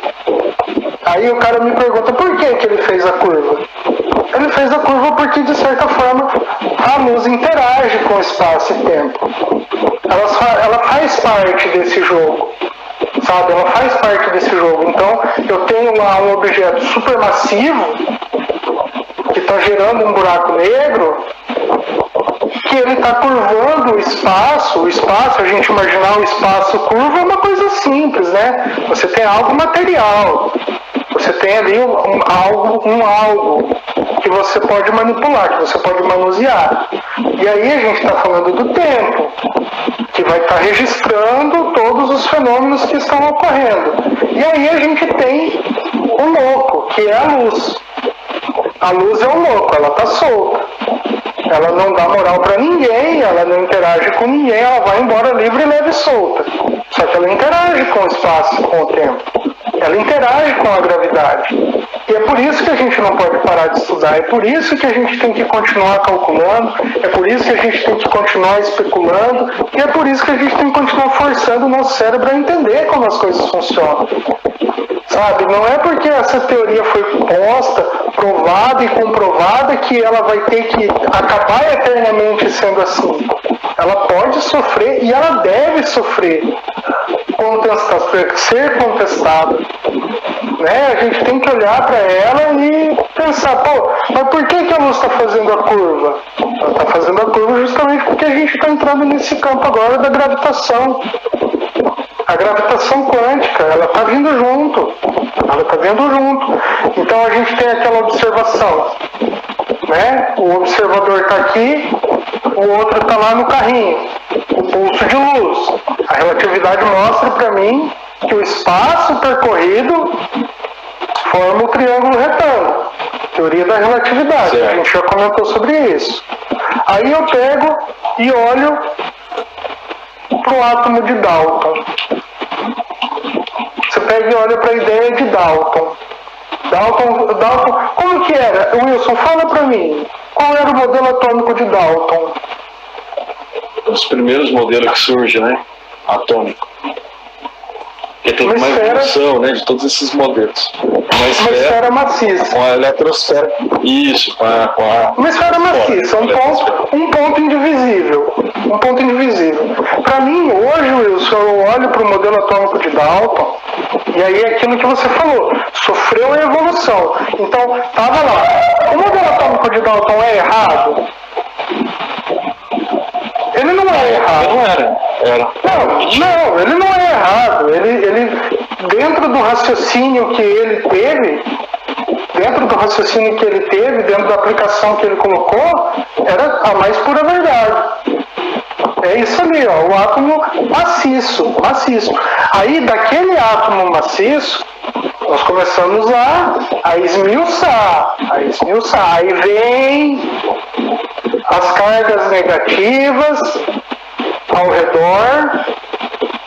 Aí o cara me pergunta, por que ele fez a curva? Ele fez a curva porque, de certa forma, a luz interage com espaço e tempo. Ela faz parte desse jogo. Sabe? Ela faz parte desse jogo. Então, eu tenho lá um objeto supermassivo que está gerando um buraco negro, que ele está curvando o espaço, a gente imaginar o espaço curvo é uma coisa simples, né? Você tem algo material, você tem ali um algo que você pode manipular, que você pode manusear. E aí a gente está falando do tempo, que vai estar registrando todos os fenômenos que estão ocorrendo. E aí a gente tem o louco, que é a luz. A luz é o louco, ela está solta. Ela não dá moral para ninguém, ela não interage com ninguém, ela vai embora livre, leve e solta. Só que ela interage com o espaço, com o tempo. Ela interage com a gravidade. E é por isso que a gente não pode parar de estudar, é por isso que a gente tem que continuar calculando, é por isso que a gente tem que continuar especulando, e é por isso que a gente tem que continuar forçando o nosso cérebro a entender como as coisas funcionam. Sabe? Não é porque essa teoria foi posta, provada e comprovada que ela vai ter que acabar eternamente sendo assim. Ela pode sofrer e ela deve sofrer, ser contestada. Né? A gente tem que olhar para ela e pensar, mas por que a luz está fazendo a curva? Ela está fazendo a curva justamente porque a gente está entrando nesse campo agora da gravitação. A gravitação quântica, ela está vindo junto. Então a gente tem aquela observação, né? O observador está aqui, o outro está lá no carrinho, o pulso de luz. A relatividade mostra para mim que o espaço percorrido forma o triângulo retângulo. Teoria da relatividade. Certo. A gente já comentou sobre isso. Aí eu pego e olho para o átomo de Dalton. Você pega e olha para a ideia de Dalton. Dalton, como que era? Wilson, fala para mim. Qual era o modelo atômico de Dalton? Os primeiros modelos que surgem, né? Atômico. Porque teve uma evolução, né, de todos esses modelos. Uma esfera maciça. Com a eletrosfera. Isso, com a uma esfera maciça, um ponto indivisível. Um ponto indivisível. Para mim, hoje, Wilson, eu olho para o modelo atômico de Dalton, e aí é aquilo que você falou, sofreu a evolução. Então, estava lá. O modelo atômico de Dalton é errado? Ele não é errado. Não era. Não, ele não é errado. Ele, dentro do raciocínio que ele teve, dentro da aplicação que ele colocou, era a mais pura verdade. É isso ali, ó, o átomo maciço. Aí, daquele átomo maciço, nós começamos a esmiuçar. Aí vem as cargas negativas ao redor,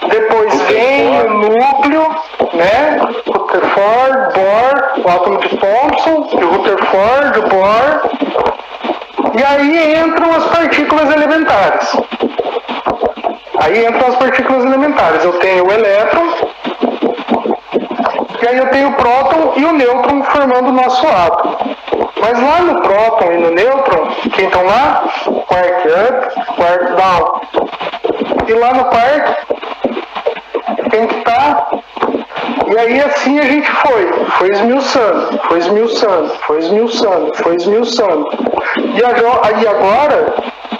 depois vem o núcleo, né? Rutherford, Bohr, o átomo de Thomson, de Rutherford, de Bohr, e aí entram as partículas elementares. Eu tenho o elétron, e aí eu tenho o próton e o nêutron formando o nosso átomo. Mas lá no próton e no nêutron, quem estão lá? Quark up, quark down. E lá no quark, quem que tá? E aí assim a gente foi esmiuçando. E agora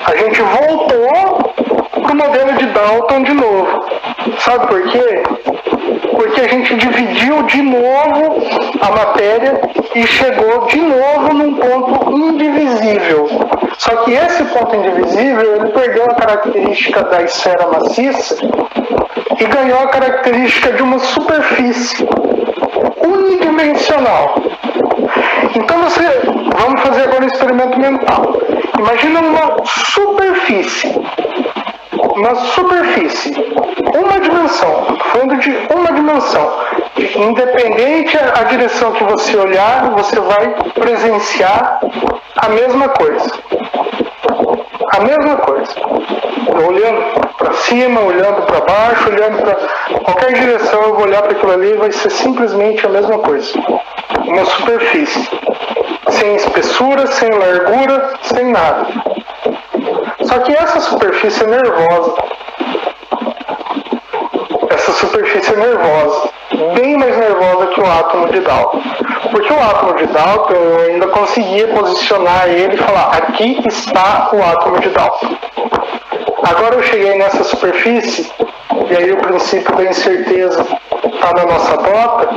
a gente voltou pro modelo de Dalton de novo. Sabe por quê? Porque a gente dividiu de novo a matéria e chegou de novo num ponto indivisível. Só que esse ponto indivisível, ele perdeu a característica da esfera maciça e ganhou a característica de uma superfície unidimensional. Então vamos fazer agora um experimento mental. Imagina uma superfície, uma dimensão, estou falando de uma dimensão. Independente a direção que você olhar, você vai presenciar a mesma coisa. Olhando para cima, olhando para baixo, olhando para qualquer direção, eu vou olhar para aquilo ali e vai ser simplesmente a mesma coisa. Uma superfície. Sem espessura, sem largura, sem nada. Só que essa superfície é nervosa. Bem mais nervosa que o átomo de Dalton. Porque o átomo de Dalton, eu ainda conseguia posicionar ele e falar, aqui está o átomo de Dalton. Agora eu cheguei nessa superfície, e aí o princípio da incerteza está na nossa bota,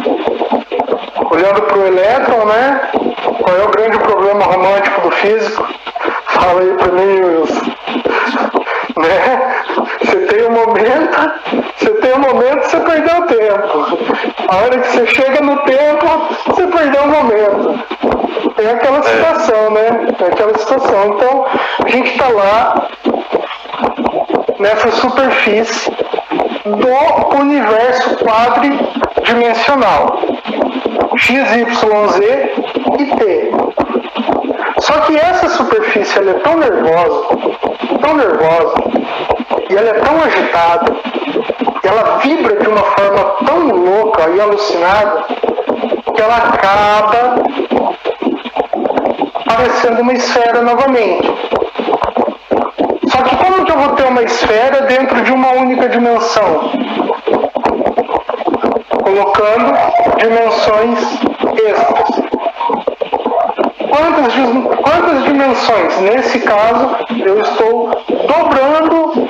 olhando para o elétron, né? Qual é o grande problema romântico do físico? Fala aí para mim, Wilson. Né? Você tem um momento, você perdeu o tempo. A hora que você chega no tempo, você perdeu o momento. É aquela situação, né? Então, a gente está lá nessa superfície do universo quadridimensional. X, Y, Z e T. Só que essa superfície ela é tão nervosa, e ela é tão agitada, e ela vibra de uma forma tão louca e alucinada, que ela acaba parecendo uma esfera novamente. Só que como que eu vou ter uma esfera dentro de uma única dimensão? Colocando dimensões extras. Quantas dimensões? Nesse caso, eu estou dobrando.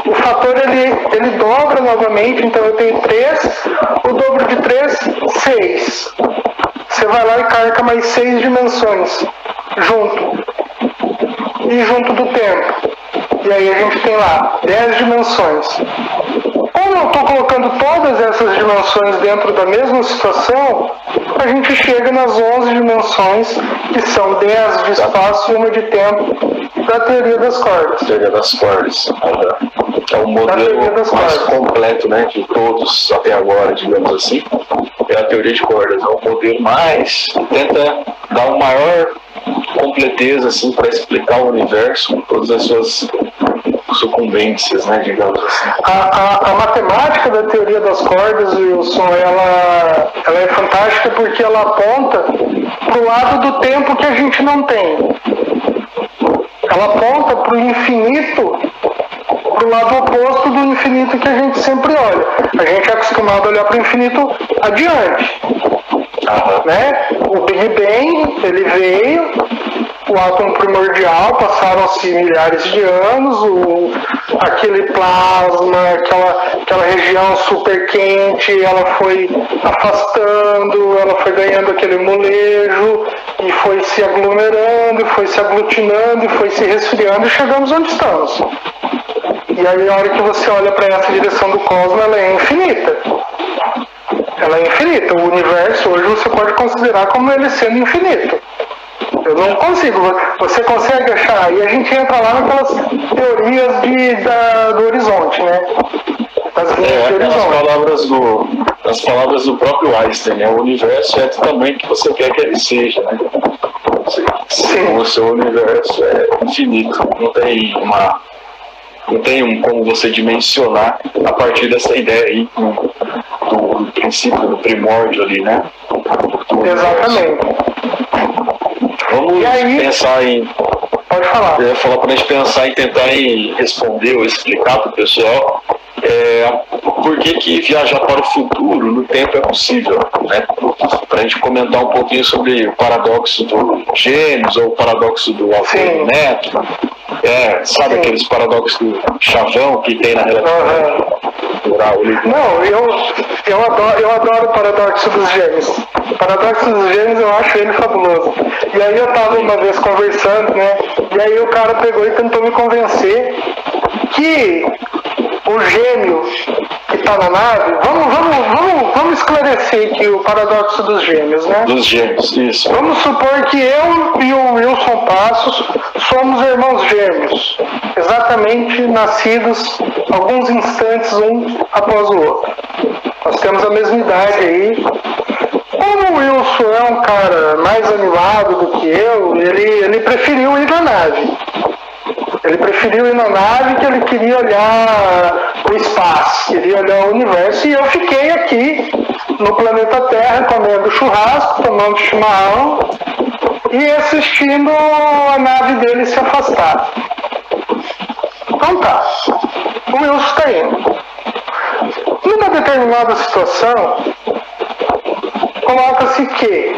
O fator ele dobra novamente, então eu tenho 3, o dobro de 3, 6. Você vai lá e carca mais 6 dimensões junto. E junto do tempo. E aí a gente tem lá 10 dimensões. Como como eu estou colocando todas essas dimensões dentro da mesma situação, a gente chega nas 11 dimensões, que são 10 de espaço e uma de tempo, da teoria das cordas. Teoria das cordas. É o modelo mais completo, né, de todos até agora, digamos assim. É a teoria de cordas. É o modelo mais tenta dar uma maior completeza assim, para explicar o universo com todas as suas sucumbências, né, digamos assim. A matemática da teoria das cordas, Wilson, ela é fantástica porque ela aponta para o lado do tempo que a gente não tem. Ela aponta para o infinito, para o lado oposto do infinito que a gente sempre olha. A gente é acostumado a olhar para o infinito adiante. Né? O Big Bang, ele veio, o átomo primordial, passaram-se milhares de anos, aquele plasma, aquela região super quente, ela foi afastando, ela foi ganhando aquele molejo, e foi se aglomerando, foi se aglutinando, e foi se resfriando, e chegamos onde estamos. E aí, a hora que você olha para essa direção do cosmos, ela é infinita. Ela é infinita. O universo, hoje, você pode considerar como ele sendo infinito. Eu não consigo. Você consegue achar? E a gente entra lá naquelas teorias do horizonte, né? Das linhas de horizonte. As palavras do próprio Einstein, né? O universo é do tamanho que você quer que ele seja, né? O seu universo é infinito. Não tem como você dimensionar a partir dessa ideia aí do princípio, do primórdio ali, né? Exatamente. Vamos pensar em... Pode falar. Eu ia falar para a gente pensar em tentar responder ou explicar para o pessoal por que viajar para o futuro no tempo é possível, né? Para a gente comentar um pouquinho sobre o paradoxo do Gêmeos ou o paradoxo do avô e neto. Sabe aqueles paradoxos do chavão que tem na relatividade natural? Não, eu adoro o paradoxo dos Gêmeos. O paradoxo dos Gêmeos, eu acho ele fabuloso. E aí eu estava uma vez conversando, né? E aí o cara pegou e tentou me convencer que o gêmeo que está na nave, vamos esclarecer aqui o paradoxo dos gêmeos, né? Dos gêmeos, isso. Vamos supor que eu e o Wilson Passos somos irmãos gêmeos, exatamente nascidos alguns instantes um após o outro. Nós temos a mesma idade aí. Como o Wilson é um cara mais animado do que eu, ele preferiu ir na nave. Ele preferiu ir na nave que ele queria olhar o espaço, queria olhar o universo, e eu fiquei aqui no planeta Terra comendo churrasco, tomando chimarrão e assistindo a nave dele se afastar. Então tá, o Wilson está indo. Numa determinada situação, coloca-se que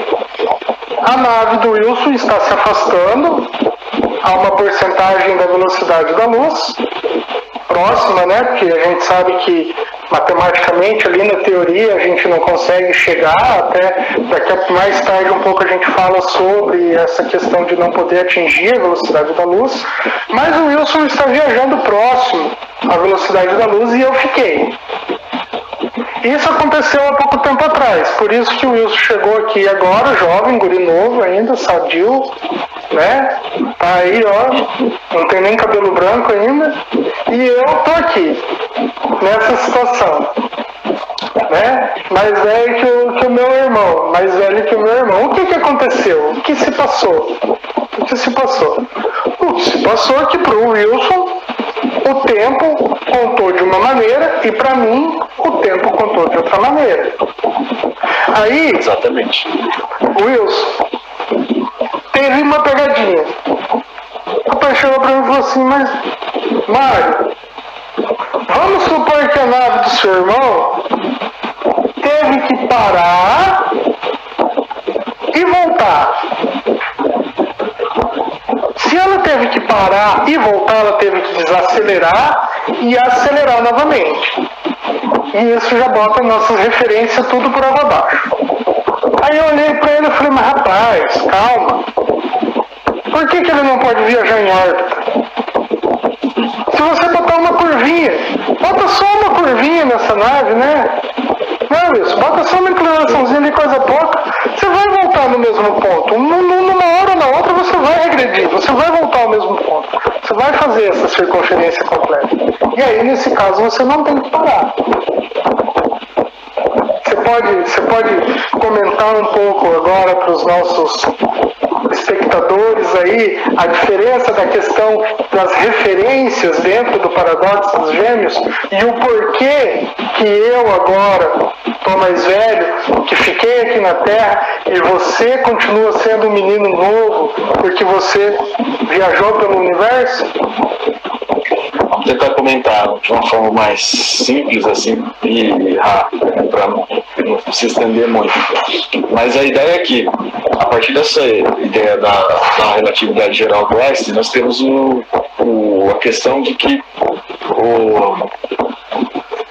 a nave do Wilson está se afastando a uma porcentagem da velocidade da luz, próxima, né? Porque a gente sabe que matematicamente ali na teoria a gente não consegue chegar, até daqui a mais tarde um pouco a gente fala sobre essa questão de não poder atingir a velocidade da luz, mas o Wilson está viajando próximo à velocidade da luz e eu fiquei. Isso aconteceu há pouco tempo atrás, por isso que o Wilson chegou aqui agora, jovem, guri novo ainda, sadio, né? Tá aí, ó, não tem nem cabelo branco ainda, e eu tô aqui, nessa situação, né? Mais velho que o meu irmão, mais velho que o meu irmão. O que aconteceu? O que se passou? O que se passou? O que se passou é que pro Wilson o tempo contou de uma maneira e para mim o tempo contou de outra maneira. Aí, exatamente. Wilson, teve uma pegadinha. O pai chegou para mim e falou assim, mas Mário, vamos supor que a nave do seu irmão teve que parar e voltar. Se ela teve que parar e voltar, ela teve que desacelerar e acelerar novamente. E isso já bota nossas referências tudo por água abaixo. Aí eu olhei para ele e falei, mas rapaz, calma. Por que ele não pode viajar em órbita? Se você botar uma curvinha, bota só uma curvinha nessa nave, né? Não, isso, bota só uma inclinaçãozinha ali, coisa pouca, você vai voltar no mesmo ponto. Numa hora ou na outra você vai regredir, você vai voltar ao mesmo ponto. Você vai fazer essa circunferência completa. E aí, nesse caso, você não tem que parar. Você pode comentar um pouco agora para os nossos espectadores aí a diferença da questão das referências dentro do paradoxo dos gêmeos e o porquê que eu agora estou mais velho, que fiquei aqui na Terra e você continua sendo um menino novo porque você viajou pelo universo? Vamos tentar comentar de uma forma mais simples assim e rápida, para não se estender muito. Mas a ideia é que, a partir dessa ideia da relatividade geral do Einstein, nós temos a questão de que o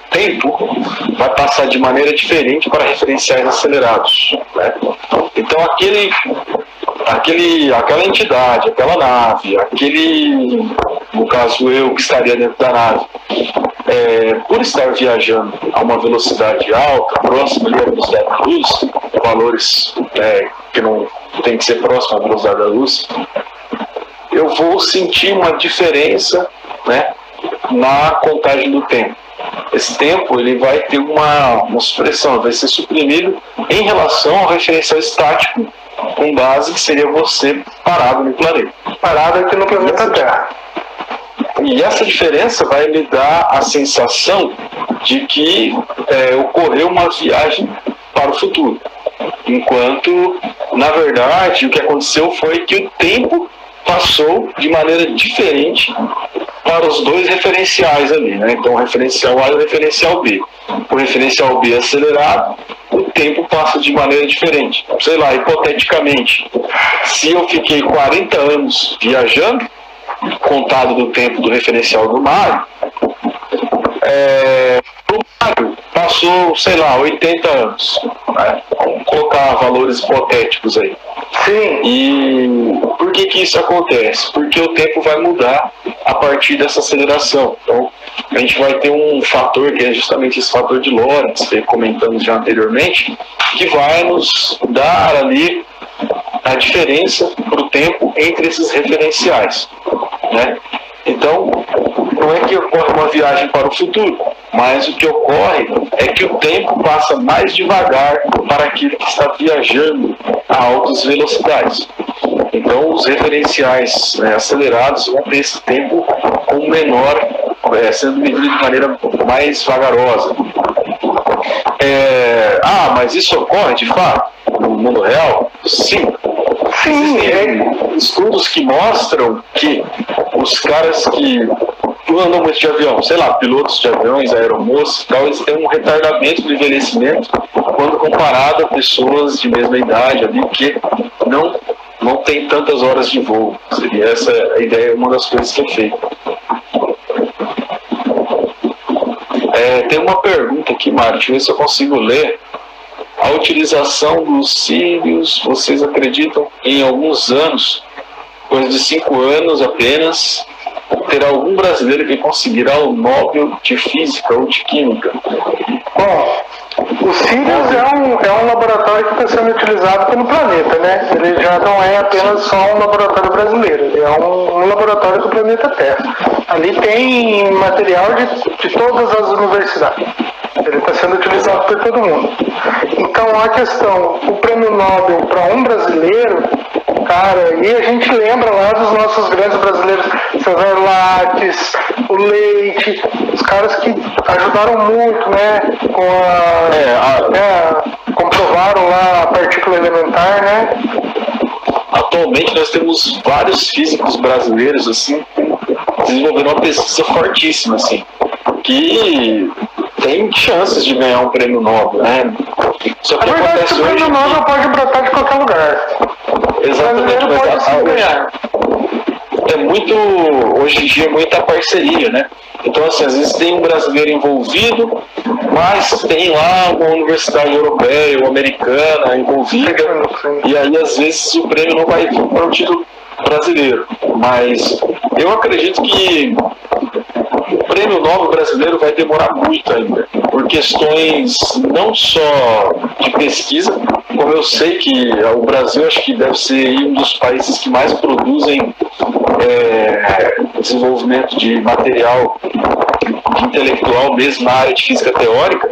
tempo vai passar de maneira diferente para referenciais acelerados, né? Então aquela entidade, aquela nave, no caso eu que estaria dentro da nave, por estar viajando a uma velocidade alta, próxima ali à velocidade da luz, valores que não tem que ser próximo à velocidade da luz, eu vou sentir uma diferença, né, na contagem do tempo. Esse tempo ele vai ter uma supressão, vai ser suprimido em relação ao referencial estático, com base que seria você parado no planeta. Parado aqui no planeta Terra. E essa diferença vai me dar a sensação de que ocorreu uma viagem para o futuro. Enquanto, na verdade, o que aconteceu foi que o tempo passou de maneira diferente para os dois referenciais ali, né? Então, o referencial A e o referencial B. O referencial B acelerado, o tempo passa de maneira diferente. Sei lá, hipoteticamente, se eu fiquei 40 anos viajando, contado do tempo do referencial do Mário, o Mário passou, sei lá, 80 anos. Né? Vamos colocar valores hipotéticos aí. Sim. E por que isso acontece? Porque o tempo vai mudar a partir dessa aceleração. Então, a gente vai ter um fator, que é justamente esse fator de Lorentz, que comentamos já anteriormente, que vai nos dar ali a diferença para o tempo entre esses referenciais, né? Então, não é que ocorre uma viagem para o futuro, mas o que ocorre é que o tempo passa mais devagar para aquele que está viajando a altas velocidades. Então, os referenciais acelerados vão ter esse tempo com menor, sendo medido de maneira mais vagarosa. Mas isso ocorre de fato no mundo real? Sim. Existem estudos que mostram que os caras que andam muito de avião, sei lá, pilotos de aviões, aeromoços e tal, eles têm um retardamento do envelhecimento quando comparado a pessoas de mesma idade ali que não tem tantas horas de voo. Seria essa a ideia, uma das coisas que é feita. Tem uma pergunta aqui, Mário, deixa eu ver se eu consigo ler. A utilização dos cílios, vocês acreditam em alguns anos, coisa de 5 anos apenas, terá algum brasileiro que conseguirá o Nobel de Física ou de Química? Bom, o Sirius é um laboratório que está sendo utilizado pelo planeta, né? Ele já não é apenas só um laboratório brasileiro, ele é um laboratório do planeta Terra. Ali tem material de todas as universidades. Ele está sendo utilizado por todo mundo. Então, a questão, o prêmio Nobel para um brasileiro, cara, e a gente lembra lá dos nossos grandes brasileiros, César Lattes, o Leite, os caras que ajudaram muito, né, comprovaram lá a partícula elementar, né? Atualmente nós temos vários físicos brasileiros, assim, desenvolvendo uma pesquisa fortíssima, assim, que tem chances de ganhar um prêmio Nobel, né? Só que acontece o prêmio Nobel pode brotar de qualquer lugar. Exatamente, mas é muito, hoje em dia, muita parceria, né? Então, assim, às vezes tem um brasileiro envolvido, mas tem lá uma universidade europeia ou americana envolvida, e aí, às vezes, o prêmio não vai vir para o título brasileiro. Mas eu acredito que o prêmio prêmio Nobel brasileiro vai demorar muito ainda, por questões não só de pesquisa, como eu sei que o Brasil acho que deve ser um dos países que mais produzem desenvolvimento de material intelectual mesmo na área de física teórica.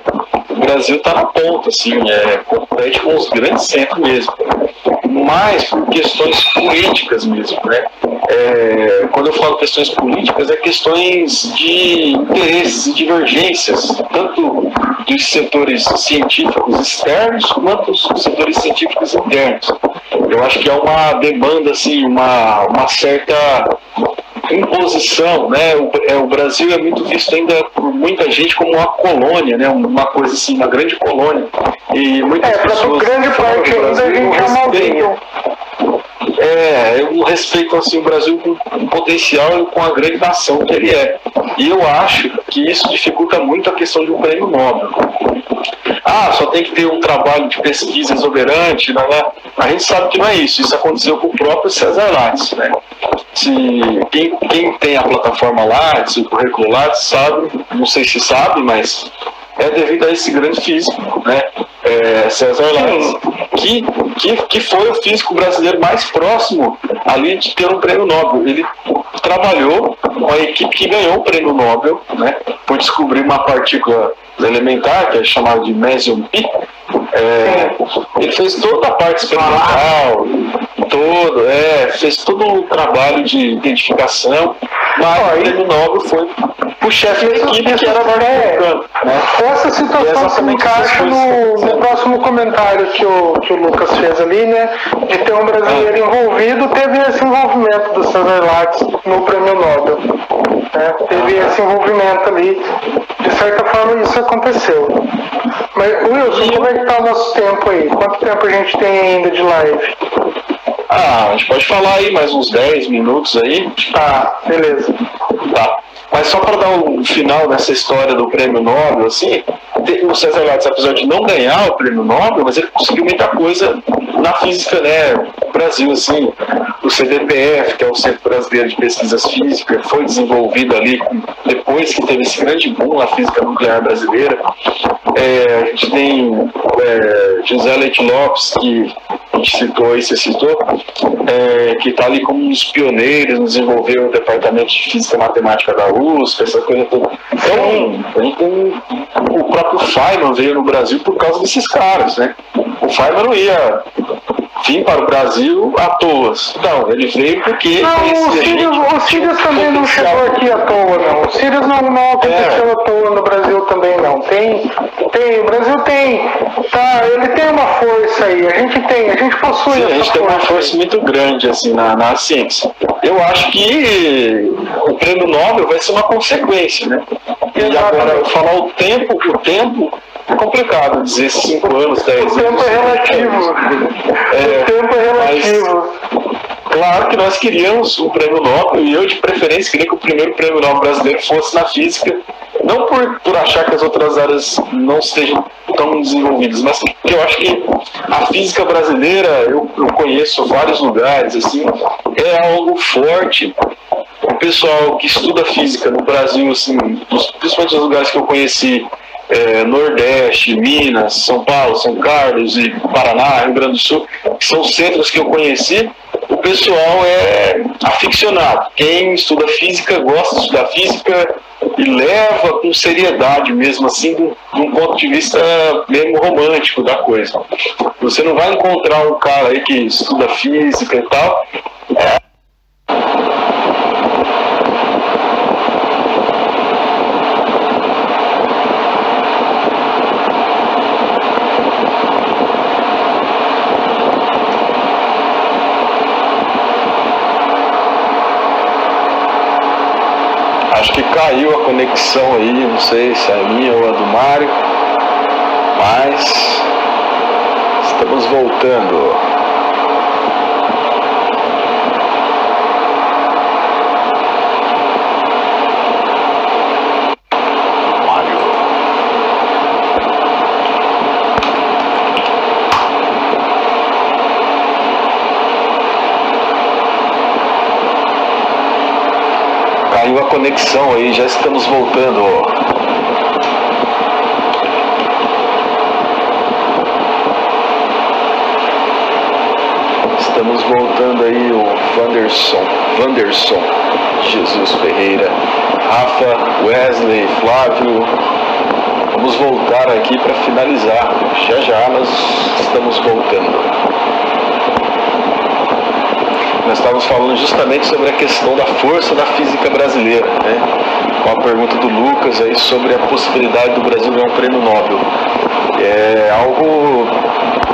O Brasil está na ponta, assim, compete com os grandes centros mesmo, mas por questões políticas mesmo, né? Quando eu falo questões políticas, é questões de interesses e divergências, tanto dos setores científicos externos quanto dos setores científicos internos. Eu acho que é uma demanda, assim, uma certa imposição, né? O Brasil é muito visto ainda por muita gente como uma colônia, né? Uma coisa assim, uma grande colônia. E muitas pessoas grande parte ainda a gente é uma aldeia. Eu respeito assim, o Brasil com o potencial e com a grande nação que ele é. E eu acho que isso dificulta muito a questão de um prêmio Nobel. Só tem que ter um trabalho de pesquisa exuberante, né? A gente sabe que não é isso. Isso aconteceu com o próprio César Lattes, né? Quem tem a plataforma Lattes, o currículo Lattes, sabe, não sei se sabe, mas é devido a esse grande físico, né? César Lattes, que foi o físico brasileiro mais próximo ali de ter um prêmio Nobel. Ele trabalhou com a equipe que ganhou o prêmio Nobel, né, por descobrir uma partícula elementar, que é chamada de Meson Pi. Ele fez toda a parte experimental, fez todo o trabalho de identificação, mas o prêmio Nobel foi o chefe da equipe, que era norte-americano. Essa situação se encaixa no próximo comentário que o Lucas fez ali, né? De ter um brasileiro envolvido, teve esse envolvimento do César Lattes no prêmio Nobel. Né? Teve esse envolvimento ali. De certa forma, isso aconteceu. Mas, Wilson, como é que está o nosso tempo aí? Quanto tempo a gente tem ainda de live? A gente pode falar aí mais uns 10 minutos aí. Tá, beleza. Tá. Mas só para dar um final nessa história do prêmio Nobel, assim, o César Lattes, apesar de não ganhar o prêmio Nobel, mas ele conseguiu muita coisa na física, né? No Brasil, assim, o CDPF, que é o Centro Brasileiro de Pesquisas Físicas, foi desenvolvido ali depois que teve esse grande boom na física nuclear brasileira. A gente tem José Leite Lopes, que a gente citou aí, você citou, que está ali como um dos pioneiros, desenvolveu o Departamento de Física e Matemática da USP, essa coisa toda. Então, a gente tem o próprio Feynman veio no Brasil por causa desses caras, né? O Feynman não ia vir para o Brasil à toa. Não, ele veio porque... o Sirius também não chegou aqui à toa, não. O Sirius não aconteceu à toa no Brasil também, não. O Brasil tem, ele tem uma força aí, a gente possui essa força. A gente tem uma força muito grande, assim, na ciência. Eu acho que o prêmio Nobel vai ser uma consequência, né? E agora, eu falar o tempo é complicado dizer 5 anos, 10 anos. O tempo é relativo. O tempo é relativo. Claro que nós queríamos um prêmio Nobel, e eu, de preferência, queria que o primeiro prêmio Nobel brasileiro fosse na física, não por achar que as outras áreas não estejam tão desenvolvidas, mas porque eu acho que a física brasileira, eu conheço vários lugares, assim, é algo forte. O pessoal que estuda física no Brasil, assim, principalmente nos lugares que eu conheci, Nordeste, Minas, São Paulo, São Carlos e Paraná, Rio Grande do Sul, que são centros que eu conheci, o pessoal é aficionado. Quem estuda física gosta de estudar física e leva com seriedade mesmo, assim, de um ponto de vista mesmo romântico da coisa. Você não vai encontrar um cara aí que estuda física e tal. Acho que caiu a conexão aí, não sei se é a minha ou a do Mário, mas estamos voltando. Caiu a conexão aí, já estamos voltando. Estamos voltando aí, o Wanderson, Jesus Ferreira, Rafa, Wesley, Flávio. Vamos voltar aqui para finalizar. Já nós estamos voltando. Nós estávamos falando justamente sobre a questão da força da física brasileira, né? Com a pergunta do Lucas aí sobre a possibilidade do Brasil ganhar um prêmio Nobel. É algo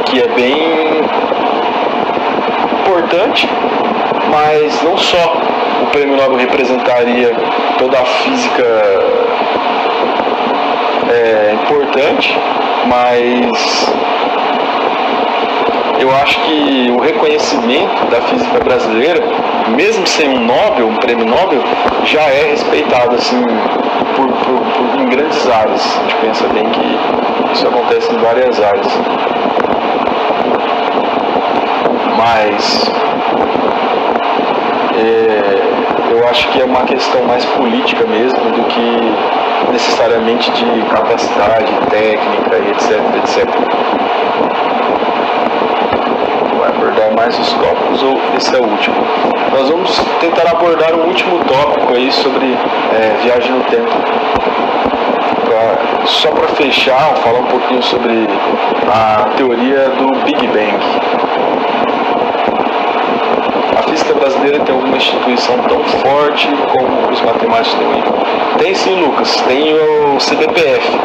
que é bem importante, mas não só o prêmio Nobel representaria toda a física importante, mas eu acho que o reconhecimento da física brasileira, mesmo sem um Nobel, um prêmio Nobel, já é respeitado assim, em grandes áreas. A gente pensa bem que isso acontece em várias áreas. Mas eu acho que é uma questão mais política mesmo do que necessariamente de capacidade técnica e etc. Vai abordar mais os tópicos ou esse é o último? Nós vamos tentar abordar um último tópico aí sobre viagem no tempo. Só para fechar, falar um pouquinho sobre a teoria do Big Bang. A física brasileira tem alguma instituição tão forte como os matemáticos têm? Tem sim, Lucas. Tem o CBPF,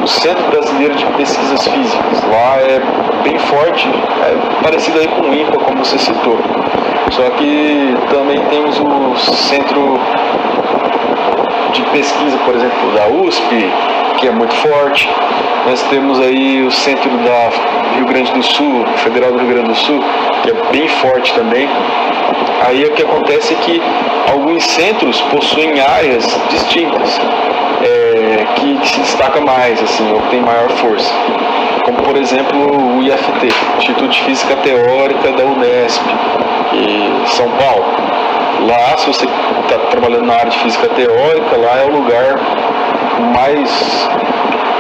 o Centro Brasileiro de Pesquisas Físicas. Lá é bem forte, é parecido aí com o INPA, como você citou. Só que também temos o Centro de Pesquisa, por exemplo, da USP, que é muito forte. Nós temos aí o Centro da Rio Grande do Sul, Federal do Rio Grande do Sul, que é bem forte também. Aí o que acontece é que alguns centros possuem áreas distintas, que se destaca mais, assim, ou tem maior força. Como, por exemplo, o IFT, Instituto de Física Teórica da Unesp, em São Paulo. Lá, se você está trabalhando na área de física teórica, lá é o lugar mais,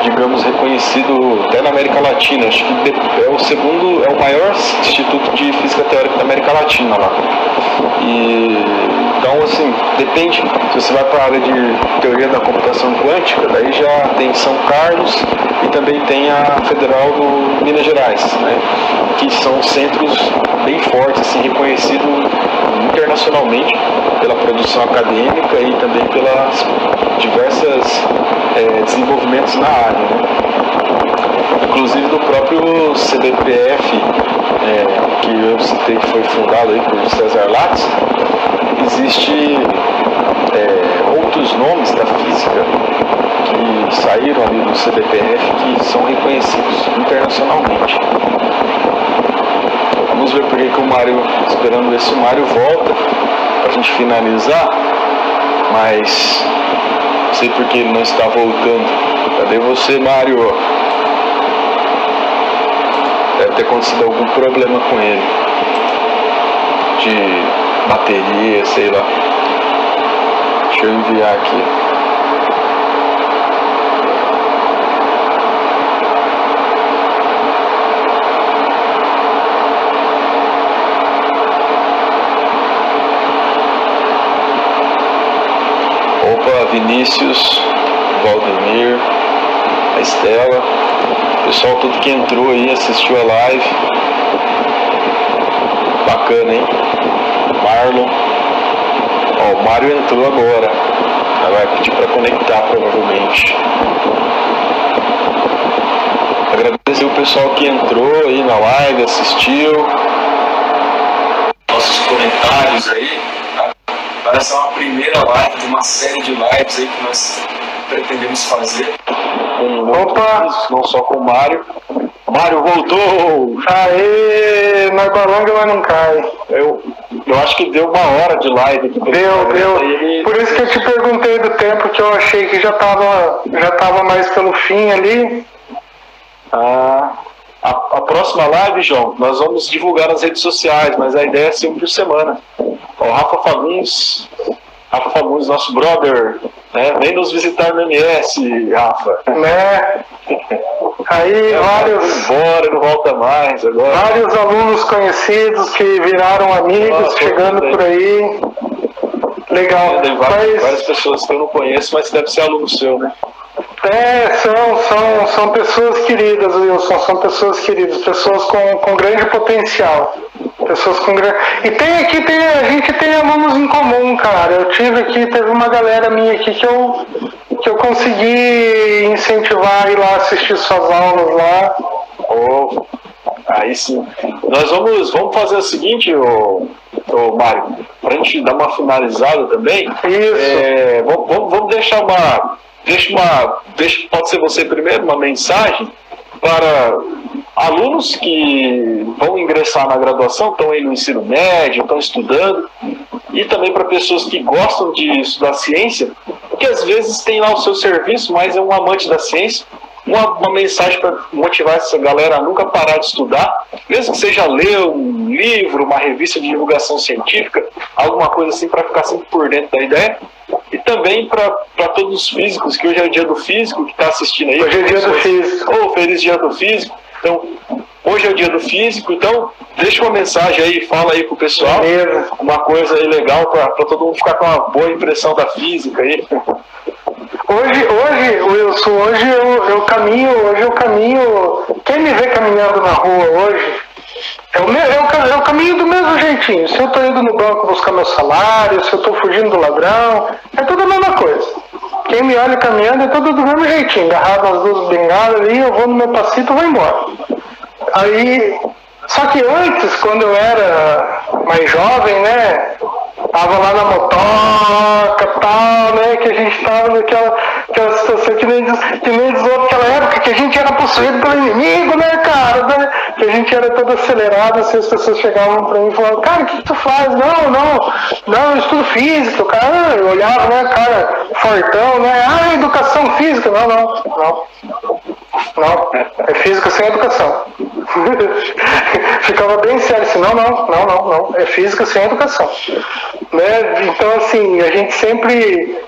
digamos, reconhecido até na América Latina. Acho que é o maior instituto de física teórica da América Latina lá. Então, assim, depende. Se você vai para a área de teoria da computação quântica, daí já tem São Carlos e também tem a Federal do Minas Gerais, né? Que são centros bem fortes, assim, reconhecidos internacionalmente pela produção acadêmica e também pelas diversas desenvolvimentos na área, né? Inclusive do próprio CBPF, que eu citei, que foi fundado aí por César Lattes, existe outros nomes da física que saíram ali do CBPF que são reconhecidos internacionalmente. Vamos ver por que o Mário, esperando ver se o Mário volta para a gente finalizar, mas não sei por que ele não está voltando. Cadê você, Mário? Deve ter acontecido algum problema com ele, de bateria, sei lá. Deixa eu enviar aqui. Opa, Vinícius, Valdemir, a Estela, o pessoal todo que entrou aí, assistiu a live. Bacana, hein? Marlon. Ó, o Mário entrou agora. Ela vai pedir para conectar, provavelmente. Agradecer o pessoal que entrou aí na live, assistiu. Nossos comentários aí. Vai ser uma primeira live de uma série de lives aí que nós pretendemos fazer. Opa! Não só com o Mário. Mário voltou! Aê! Nós balanga, mas não cai. Eu acho que deu 1 hora de live. Deu. Por isso que eu te perguntei do tempo, que eu achei que já tava mais pelo fim ali. A próxima live, João, nós vamos divulgar nas redes sociais, mas a ideia é ser 1 por semana. O Rafa Fagundes Rafa Fagundes, nosso brother, né? Vem nos visitar no MS, Rafa. Né? Aí vários. Embora, não volta mais agora. Vários alunos conhecidos que viraram amigos, chegando por aí. Legal. Tem várias pessoas que eu não conheço, mas deve ser aluno seu, né? São pessoas queridas, Wilson, são pessoas queridas, pessoas com grande potencial. Pessoas com grande... E a gente tem alunos em comum, cara. Eu tive aqui, teve uma galera minha aqui que eu consegui incentivar a ir lá assistir suas aulas lá. Oh, aí sim. Nós vamos fazer o seguinte, Mário, para a gente dar uma finalizada também. Isso. Vamos deixar pode ser você primeiro, uma mensagem para alunos que vão ingressar na graduação, estão aí no ensino médio, estão estudando, e também para pessoas que gostam de estudar ciência, que às vezes tem lá o seu serviço, mas é um amante da ciência. Uma mensagem para motivar essa galera a nunca parar de estudar, mesmo que seja ler um livro, uma revista de divulgação científica, alguma coisa assim para ficar sempre por dentro da ideia. E também para todos os físicos, que hoje é o dia do físico, que está assistindo aí. Hoje é o dia do físico. Feliz dia do físico. Então, hoje é o dia do físico, então deixa uma mensagem aí, fala aí pro pessoal. Uma coisa aí legal para todo mundo ficar com uma boa impressão da física aí. Hoje, Wilson, eu caminho. Quem me vê caminhando na rua hoje, eu caminho do mesmo jeitinho. Se eu tô indo no banco buscar meu salário, se eu tô fugindo do ladrão, é tudo a mesma coisa. Quem me olha caminhando é tudo do mesmo jeitinho, agarrado nas duas bengalas ali, eu vou no meu passito e vou embora. Aí, só que antes, quando eu era mais jovem, né, tava lá na motoca e tal, né, que a gente tava naquela situação que nem diz naquela época, que a gente era possuído pelo inimigo, né, cara, né, que a gente era todo acelerado, assim, as pessoas chegavam pra mim e falavam, cara, o que tu faz? Não, eu estudo física, o cara, eu olhava, né, cara, fortão, né, educação física, não, é física sem educação. Ficava bem sério assim, não, é física sem educação. Né? Então, assim, a gente sempre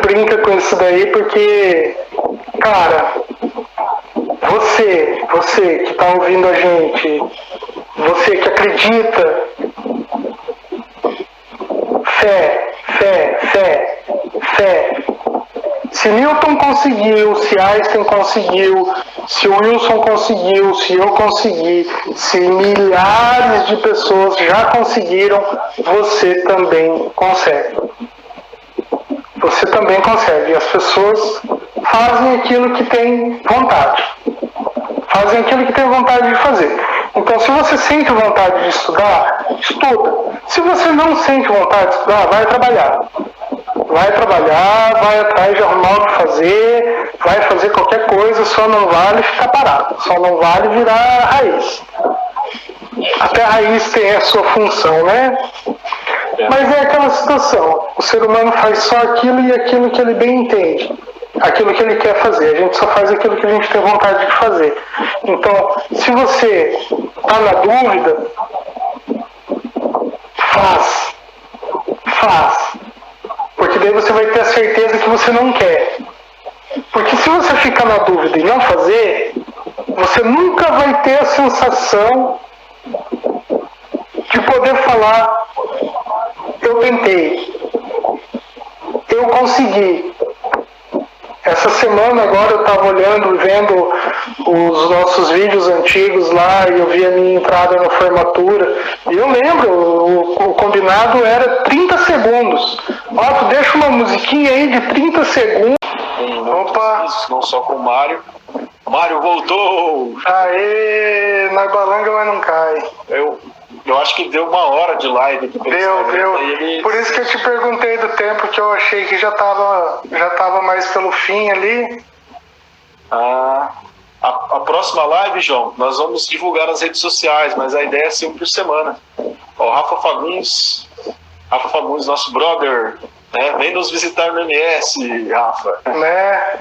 brinca com isso daí, porque, cara, você que está ouvindo a gente, você que acredita, fé. Se Newton conseguiu, se Einstein conseguiu, se o Wilson conseguiu, se eu consegui, se milhares de pessoas já conseguiram, você também consegue. Você também consegue. E as pessoas fazem aquilo que tem vontade. Fazem aquilo que tem vontade de fazer. Então, se você sente vontade de estudar, estuda. Se você não sente vontade de estudar, vai trabalhar. Vai atrás de arrumar o que fazer, vai fazer qualquer coisa, só não vale ficar parado, só não vale virar raiz. Até a raiz tem a sua função, né? Mas é aquela situação, o ser humano faz só aquilo e aquilo que ele bem entende, aquilo que ele quer fazer, a gente só faz aquilo que a gente tem vontade de fazer. Então, se você está na dúvida, faz. Porque daí você vai ter a certeza que você não quer. Porque se você ficar na dúvida e não fazer, você nunca vai ter a sensação de poder falar, eu tentei, eu consegui. Essa semana agora eu estava olhando, vendo os nossos vídeos antigos lá e eu vi a minha entrada na formatura. E eu lembro, o combinado era 30 segundos. Ó, tu deixa uma musiquinha aí de 30 segundos. Opa! Não só com o Mário. Mário voltou! Aê! Na balanga, mas não cai. Eu acho que deu 1 hora de live. Deu. Por isso que eu te perguntei do tempo, que eu achei que já tava mais pelo fim ali. A próxima live, João, nós vamos divulgar nas redes sociais, mas a ideia é ser 1 por semana. Ó, Rafa Fagundes, nosso brother, né? Vem nos visitar no MS, Rafa. Né?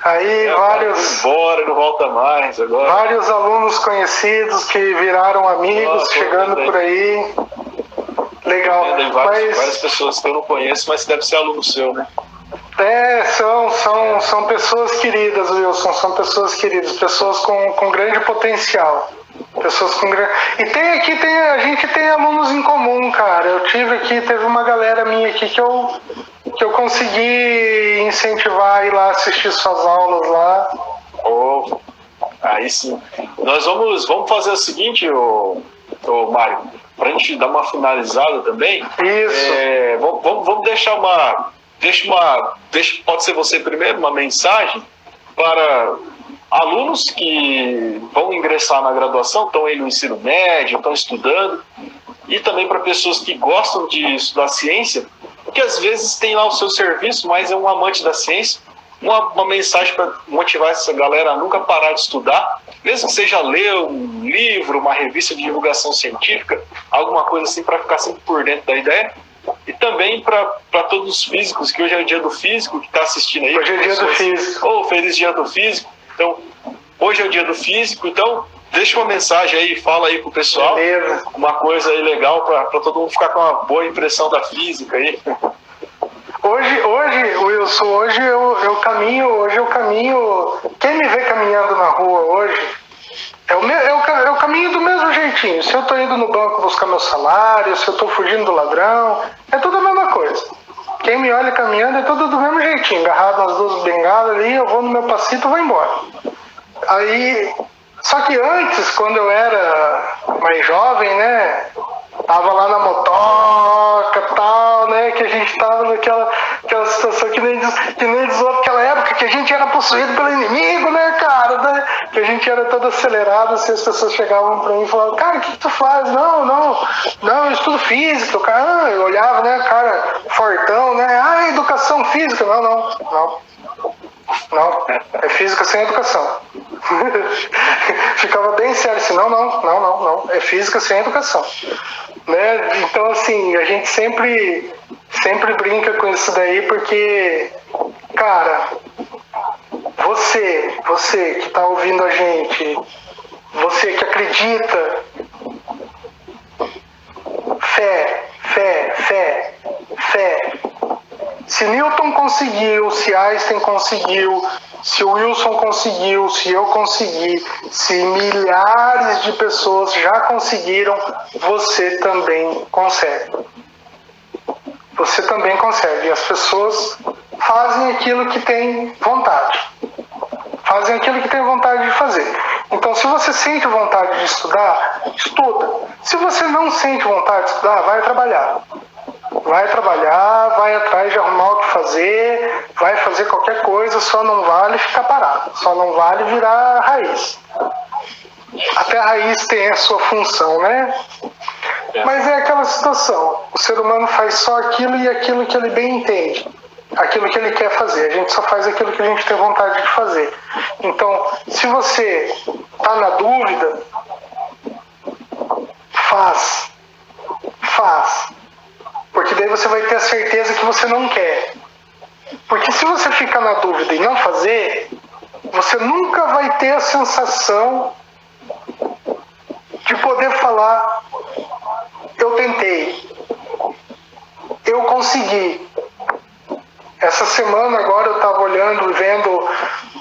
Aí vários. Embora, não volta mais agora. Vários alunos conhecidos que viraram amigos, chegando por aí. Legal. Tem várias pessoas que eu não conheço, mas deve ser aluno seu, né? São pessoas queridas, Wilson, são pessoas queridas, pessoas com grande potencial. Pessoas com grande... E a gente tem alunos em comum, cara. Eu teve uma galera minha aqui que eu consegui incentivar a ir lá assistir suas aulas lá. Oh, aí sim. Nós vamos fazer o seguinte, Mário, para a gente dar uma finalizada também. Isso. Vamos deixar pode ser você primeiro, uma mensagem para alunos que vão ingressar na graduação, estão aí no ensino médio, estão estudando, e também para pessoas que gostam de estudar ciência, que às vezes tem lá o seu serviço, mas é um amante da ciência. Uma mensagem para motivar essa galera a nunca parar de estudar, mesmo que seja ler um livro, uma revista de divulgação científica, alguma coisa assim para ficar sempre por dentro da ideia. E também para todos os físicos, que hoje é o dia do físico, que está assistindo aí. Hoje é o dia do físico. Feliz dia do físico. Então, hoje é o dia do físico, então deixa uma mensagem aí, fala aí pro pessoal. Beleza. Uma coisa aí legal para todo mundo ficar com uma boa impressão da física aí. Hoje, Wilson, hoje eu caminho. Quem me vê caminhando na rua hoje, eu caminho do mesmo jeitinho. Se eu tô indo no banco buscar meu salário, se eu tô fugindo do ladrão, é tudo a mesma coisa. Quem me olha caminhando é tudo do mesmo jeitinho, agarrado nas duas bengalas ali, eu vou no meu passito e vou embora. Aí, só que antes, quando eu era mais jovem, né, tava lá na motoca e tal, né, que a gente tava naquela situação que nem diz aquela época que a gente era possuído pelo inimigo, né, cara, né, que a gente era todo acelerado, assim, as pessoas chegavam pra mim e falavam, cara, o que tu faz? Não, eu estudo física, o cara, eu olhava, né, cara, fortão, né, educação física, não, é física sem educação. Ficava bem sério assim, não, é física sem educação, né? Então assim, a gente sempre brinca com isso daí, porque, cara, você que tá ouvindo a gente, você que acredita, fé. Se Newton conseguiu, se Einstein conseguiu, se o Wilson conseguiu, se eu consegui, se milhares de pessoas já conseguiram, você também consegue. Você também consegue. E as pessoas fazem aquilo que têm vontade. Fazem aquilo que têm vontade de fazer. Então, se você sente vontade de estudar, estuda. Se você não sente vontade de estudar, vai trabalhar. Vai atrás de arrumar o que fazer, vai fazer qualquer coisa, só não vale ficar parado, só não vale virar raiz. Até a raiz tem a sua função, né? Mas é aquela situação, o ser humano faz só aquilo e aquilo que ele bem entende, aquilo que ele quer fazer, a gente só faz aquilo que a gente tem vontade de fazer. Então, se você está na dúvida, faz. Porque daí você vai ter a certeza que você não quer. Porque se você ficar na dúvida e não fazer, você nunca vai ter a sensação de poder falar, eu tentei, eu consegui. Essa semana agora eu estava olhando, vendo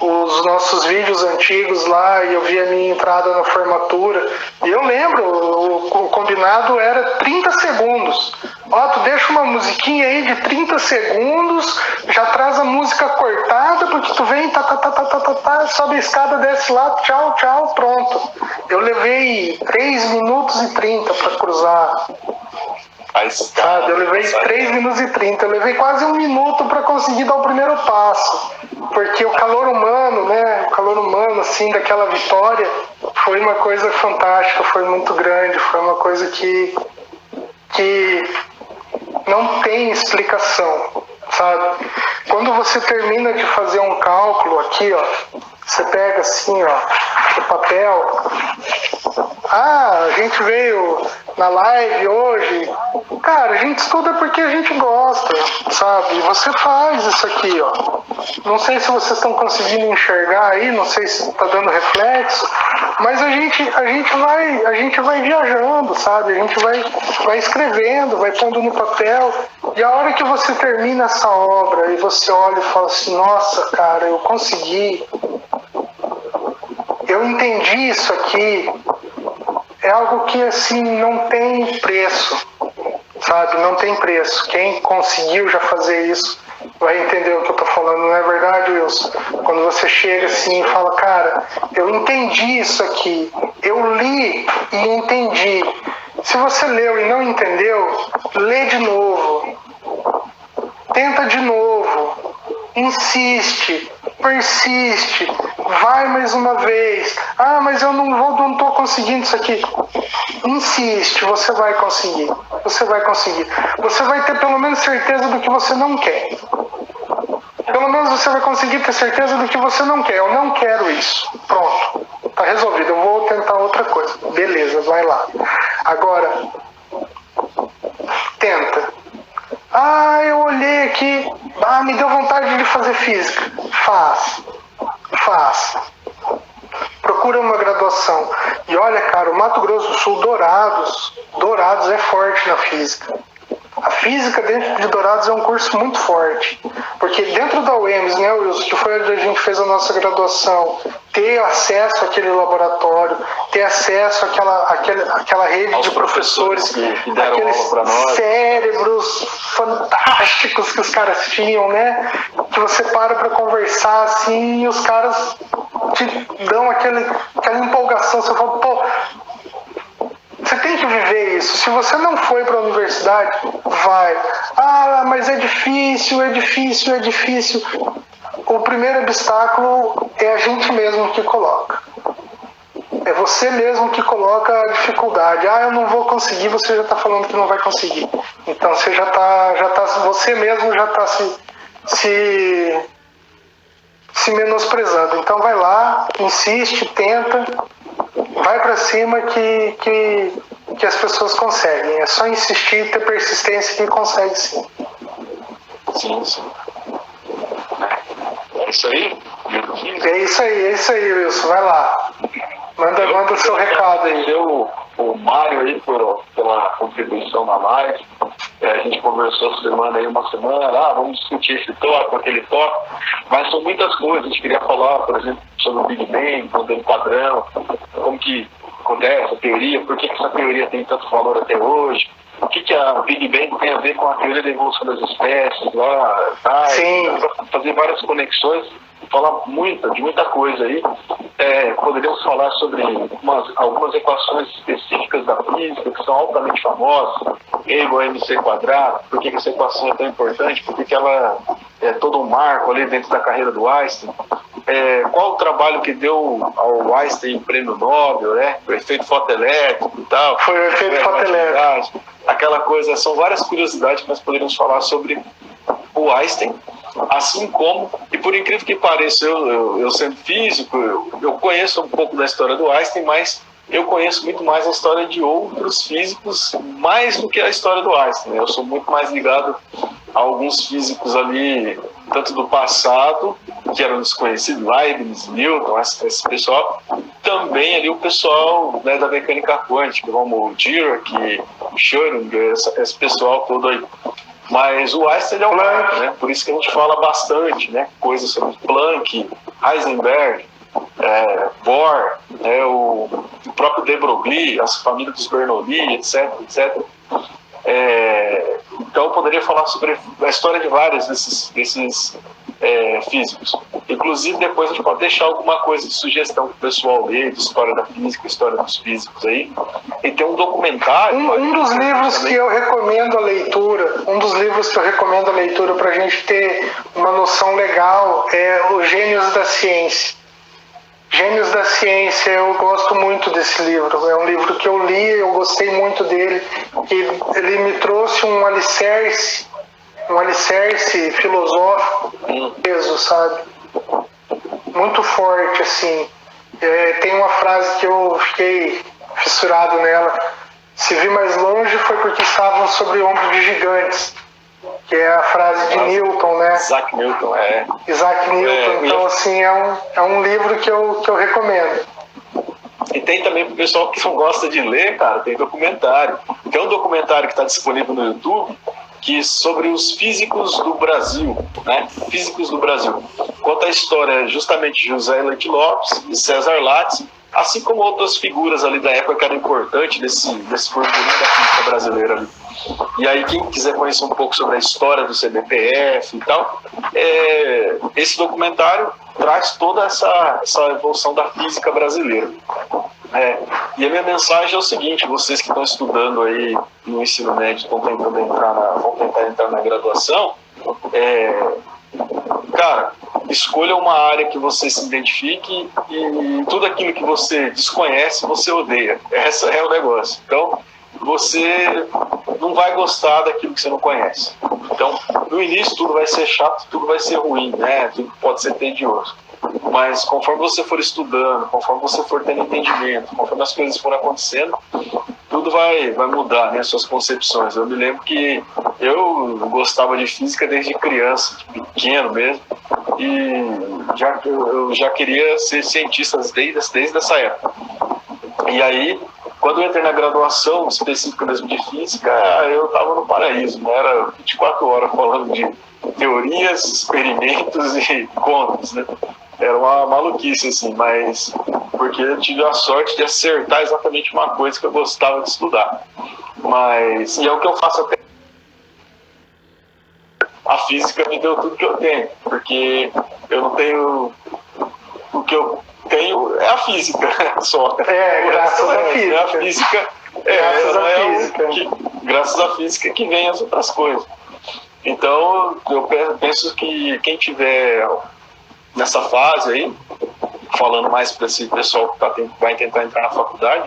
os nossos vídeos antigos lá e eu vi a minha entrada na formatura. E eu lembro, o combinado era 30 segundos. Ó, tu deixa uma musiquinha aí de 30 segundos, já traz a música cortada, porque tu vem, sobe a escada, desce lá, tchau, pronto. Eu levei 3 minutos e 30 para cruzar. Sabe, eu levei 3 minutos e 30, eu levei quase 1 minuto para conseguir dar o primeiro passo, porque o calor humano, né, assim, daquela vitória, foi uma coisa fantástica, foi muito grande, foi uma coisa que não tem explicação, sabe? Quando você termina de fazer um cálculo aqui, ó, você pega assim, ó, o papel. A gente veio na live hoje, cara, a gente estuda porque a gente gosta, sabe? Você faz isso aqui, ó. Não sei se vocês estão conseguindo enxergar aí, não sei se está dando reflexo, mas a gente vai viajando, sabe? A gente vai escrevendo, vai pondo no papel, e a hora que você termina essa obra e você olha e fala assim, nossa, cara, eu consegui, eu entendi isso aqui, é algo que assim não tem preço, sabe? Não tem preço. Quem conseguiu já fazer isso vai entender o que eu tô falando, não é verdade, Wilson? Quando você chega assim e fala, cara, eu entendi isso aqui, eu li e entendi. Se você leu e não entendeu, lê de novo, tenta de novo, insiste, persiste, vai mais uma vez. Ah, mas eu não tô conseguindo isso aqui. Insiste, você vai conseguir. Você vai conseguir. Você vai ter pelo menos certeza do que você não quer. Pelo menos você vai conseguir ter certeza do que você não quer. Eu não quero isso. Pronto. Tá resolvido. Eu vou tentar outra coisa. Beleza, vai lá. Agora, tenta. Ah, eu olhei aqui. Ah, me deu vontade de fazer física. Faz. Procura uma graduação. E olha, cara, o Mato Grosso do Sul, Dourados é forte na física. A física dentro de Dourados é um curso muito forte. Porque dentro da UEMS, né, Wilson, que foi onde a gente fez a nossa graduação, ter acesso àquele laboratório, ter acesso àquela rede de professores, que deram aula para nós, cérebros fantásticos que os caras tinham, né? Que você para conversar assim e os caras te dão aquela empolgação. Você fala, pô, você tem que viver isso. Se você não foi para a universidade, vai. Ah, mas é difícil. O primeiro obstáculo é a gente mesmo que coloca. É você mesmo que coloca a dificuldade. Ah, eu não vou conseguir, você já está falando que não vai conseguir. Então você você mesmo já está se menosprezando. Então vai lá, insiste, tenta, vai para cima que as pessoas conseguem. É só insistir e ter persistência que consegue sim. Sim. É isso aí? É isso aí, Wilson. Vai lá. Manda o seu recado aí. O Mário aí pela contribuição na live. A gente conversou uma semana, vamos discutir esse tópico, aquele tópico, mas são muitas coisas. A gente queria falar, por exemplo, sobre o Big Bang, modelo padrão, como que acontece a teoria, por que essa teoria tem tanto valor até hoje, o que a Big Bang tem a ver com a teoria da evolução das espécies, lá, fazer várias conexões, falar de muita coisa aí. Poderíamos falar sobre algumas equações específicas da física que são altamente famosas, E igual a MC quadrado, por que essa equação é tão importante, porque ela é todo um marco ali dentro da carreira do Einstein. Qual o trabalho que deu ao Einstein o prêmio Nobel, né? O efeito fotoelétrico e tal. Foi o efeito fotoelétrico. Aquela coisa, são várias curiosidades que nós poderíamos falar sobre o Einstein, assim como, e por incrível que pareça, eu sendo físico, eu conheço um pouco da história do Einstein, mas eu conheço muito mais a história de outros físicos, mais do que a história do Einstein. Eu sou muito mais ligado a alguns físicos ali, tanto do passado, que eram desconhecidos, Leibniz, Newton, esse pessoal, também ali o pessoal, né, da mecânica quântica, como o Dirac, Schrödinger, esse pessoal todo aí. Mas o Einstein é o Planck, né? Por isso que a gente fala bastante, né? Coisas sobre Planck, Heisenberg, Bohr, né? O próprio de Broglie, as famílias dos Bernoulli, etc. Então eu poderia falar sobre a história de vários desses físicos. Inclusive depois a gente pode deixar alguma coisa de sugestão para o pessoal ler, de história da física, história dos físicos aí. E tem um documentário. Um dos livros que eu recomendo a leitura, para a gente ter uma noção legal é O Gênios da Ciência. Gênios da Ciência, eu gosto muito desse livro. É um livro que eu li, eu gostei muito dele. E ele me trouxe um alicerce filosófico, peso, sabe? Muito forte, assim. Tem uma frase que eu fiquei fissurado nela. Se vi mais longe foi porque estavam sobre ombros de gigantes, que é a frase de Newton, né? Isaac Newton, Isaac Newton. Então, assim, é um livro que eu recomendo. E tem também pro pessoal que não gosta de ler, cara, tem documentário. Tem um documentário que está disponível no YouTube que sobre os físicos do Brasil, né? Físicos do Brasil. Conta a história justamente de José Leite Lopes e César Lattes, assim como outras figuras ali da época que eram importantes desse burburinho da física brasileira ali. E aí, quem quiser conhecer um pouco sobre a história do CBPF e tal, esse documentário traz toda essa evolução da física brasileira. E a minha mensagem é o seguinte: vocês que estão estudando aí no ensino médio, vão tentar entrar na graduação, cara, escolha uma área que você se identifique e tudo aquilo que você desconhece, você odeia. Esse é o negócio. Então, você não vai gostar daquilo que você não conhece. Então, no início tudo vai ser chato, tudo vai ser ruim, né? Tudo pode ser tedioso. Mas conforme você for estudando, conforme você for tendo entendimento, conforme as coisas forem acontecendo, tudo vai mudar, né? Suas concepções. Eu me lembro que eu gostava de física desde criança, pequeno mesmo, e eu já queria ser cientista desde essa época. E aí, quando eu entrei na graduação específica mesmo de física, eu estava no paraíso, né? Era 24 horas falando de teorias, experimentos e contas, né? Era uma maluquice, assim, mas porque eu tive a sorte de acertar exatamente uma coisa que eu gostava de estudar. E é o que eu faço até. A física me deu tudo que eu tenho, porque eu não tenho. O que eu tenho é a física só. Graças à física. A física graças à física que vem as outras coisas. Então, eu penso que quem tiver nessa fase aí, falando mais para esse pessoal que vai tentar entrar na faculdade,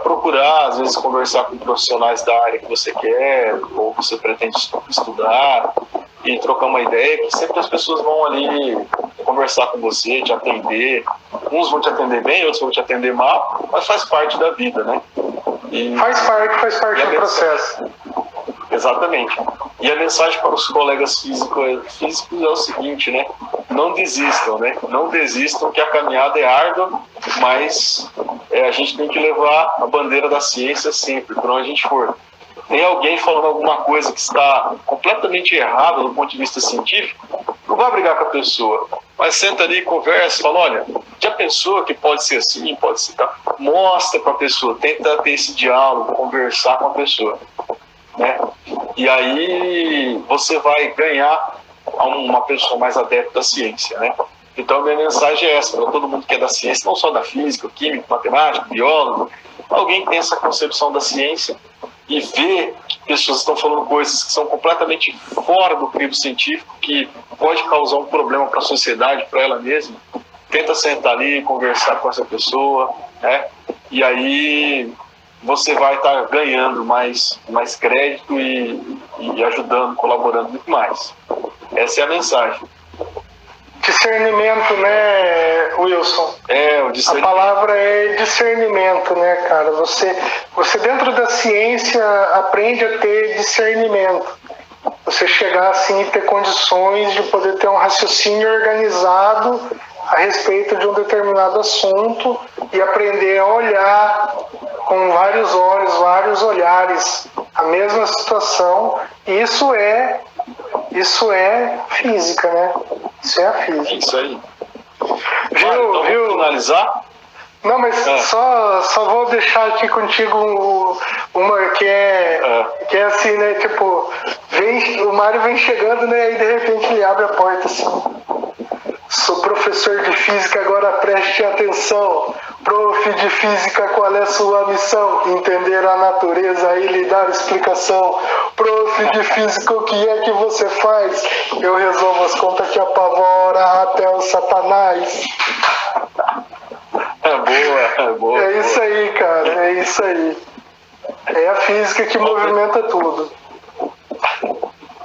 procurar, às vezes, conversar com profissionais da área que você quer ou você pretende estudar e trocar uma ideia, que sempre as pessoas vão ali conversar com você, te atender. Uns vão te atender bem, outros vão te atender mal, mas faz parte da vida, né? Faz parte do processo. Exatamente. E a mensagem para os colegas físicos é o seguinte, né? Não desistam, né? Não desistam, que a caminhada é árdua, mas a gente tem que levar a bandeira da ciência sempre, por onde a gente for. Tem alguém falando alguma coisa que está completamente errada do ponto de vista científico, não vai brigar com a pessoa, mas senta ali, conversa, fala, olha, já pensou que pode ser assim, pode ser tal? Mostra para a pessoa, tenta ter esse diálogo, conversar com a pessoa, né? E aí você vai ganhar uma pessoa mais adepta à ciência, né? Então, a minha mensagem é essa, para todo mundo que é da ciência, não só da física, químico, matemático, biólogo, alguém que tem essa concepção da ciência e vê que pessoas estão falando coisas que são completamente fora do crivo científico, que pode causar um problema para a sociedade, para ela mesma, tenta sentar ali, conversar com essa pessoa, né? E aí você vai estar ganhando mais crédito e ajudando, colaborando muito mais. Essa é a mensagem. Discernimento, né, Wilson? O discernimento. A palavra é discernimento, né, cara? Você dentro da ciência aprende a ter discernimento. Você chegar assim e ter condições de poder ter um raciocínio organizado a respeito de um determinado assunto e aprender a olhar com vários olhos, vários olhares a mesma situação. Isso é física, né? Isso é a física. Isso aí. Viu? Vamos finalizar? Não, mas só vou deixar aqui contigo uma que é assim, né? Tipo, o Mário vem chegando, né? E de repente ele abre a porta assim. Sou professor de física, agora preste atenção. Prof de física, qual é a sua missão? Entender a natureza e lhe dar explicação. Prof de física, o que é que você faz? Eu resolvo as contas que apavora até o Satanás. Boa. É isso aí, cara, é isso aí. É a física que movimenta tudo.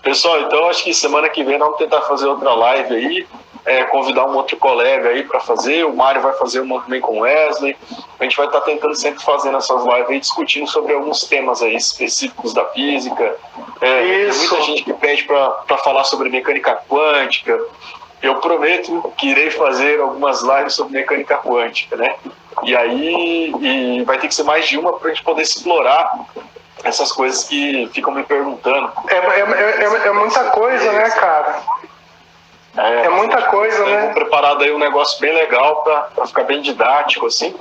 Pessoal, então acho que semana que vem vamos tentar fazer outra live aí, convidar um outro colega aí para fazer, o Mário vai fazer uma também com o Wesley, a gente vai estar tentando sempre fazendo essas lives aí, discutindo sobre alguns temas aí específicos da física. Tem muita gente que pede para falar sobre mecânica quântica. Eu prometo que irei fazer algumas lives sobre mecânica quântica, né? E aí vai ter que ser mais de uma para a gente poder explorar essas coisas que ficam me perguntando. É muita coisa, né, cara? É muita coisa, né? Vou preparado aí um negócio bem legal para ficar bem didático, assim.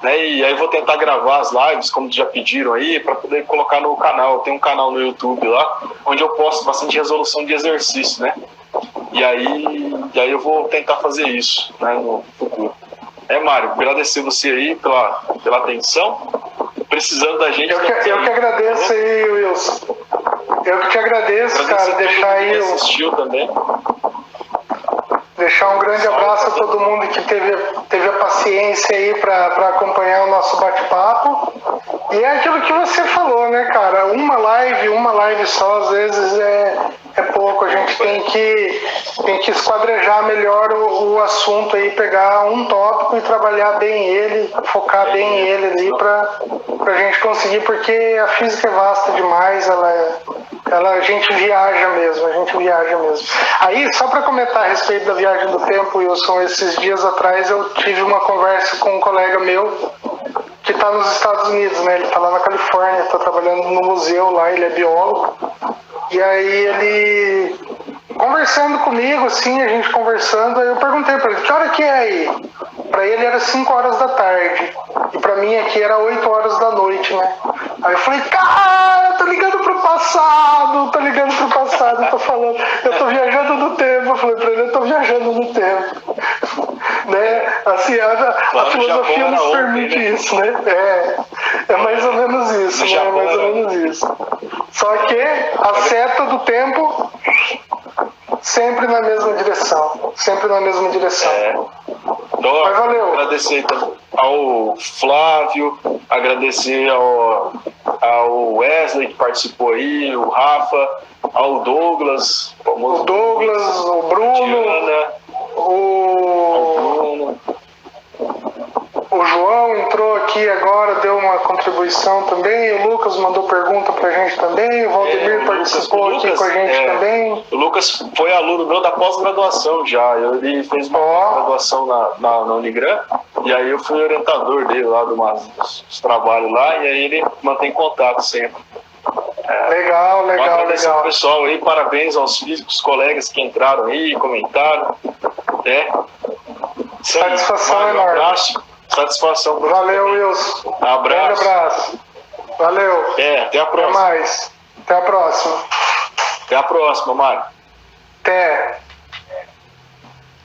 Né? E aí vou tentar gravar as lives, como já pediram aí, para poder colocar no canal. Tem um canal no YouTube lá, onde eu posto bastante resolução de exercício, né? E aí eu vou tentar fazer isso, né, no futuro. Mário, agradecer você aí pela atenção. Precisando da gente... Eu que agradeço aí, Wilson. Eu que te agradeço, cara, deixar aí... assistiu também. Deixar um grande abraço a todo mundo que teve a paciência aí para acompanhar o nosso bate-papo. E é aquilo que você falou, né, cara? Uma live só, às vezes é pouco. A gente tem que esquadrejar melhor o assunto aí, pegar um tópico e trabalhar bem ele, focar bem ele ali pra gente conseguir, porque a física é vasta demais, a gente viaja mesmo. Aí, só para comentar a respeito da viagem do tempo, Wilson, esses dias atrás eu tive uma conversa com um colega meu que está nos Estados Unidos, né? Ele está lá na Califórnia, está trabalhando no museu lá, ele é biólogo. E aí ele, conversando comigo, assim, a gente conversando, aí eu perguntei para ele, que hora que é aí? Para ele era 5 horas da tarde. E para mim aqui era 8 horas da noite, né? Aí eu falei, cara, tô ligando pro passado, eu tô viajando no tempo. Eu falei pra ele, eu tô viajando no tempo. Né? Assim, a filosofia nos permite isso, né? É mais ou menos isso, né? É mais ou menos isso. Só que a seta do tempo sempre na mesma direção. Então, mas valeu. Agradecer ao Flávio, agradecer ao Wesley que participou aí, o Rafa, ao Douglas, o Bruno, Diana, o João entrou aqui agora, deu uma contribuição também, o Lucas mandou pergunta pra gente também, o Valdemir participou aqui com a gente também. O Lucas foi aluno meu da pós-graduação já, ele fez uma pós-graduação na Unigran, e aí eu fui orientador dele lá dos trabalhos lá, e aí ele mantém contato sempre. Legal. Ao pessoal aí, parabéns aos físicos, colegas que entraram aí, comentaram. Satisfação enorme. Abraço. Satisfação. Valeu, Wilson. Abraço. Grande abraço. Valeu. Até a próxima. Até mais. Até a próxima. Até a próxima, Mário. Até.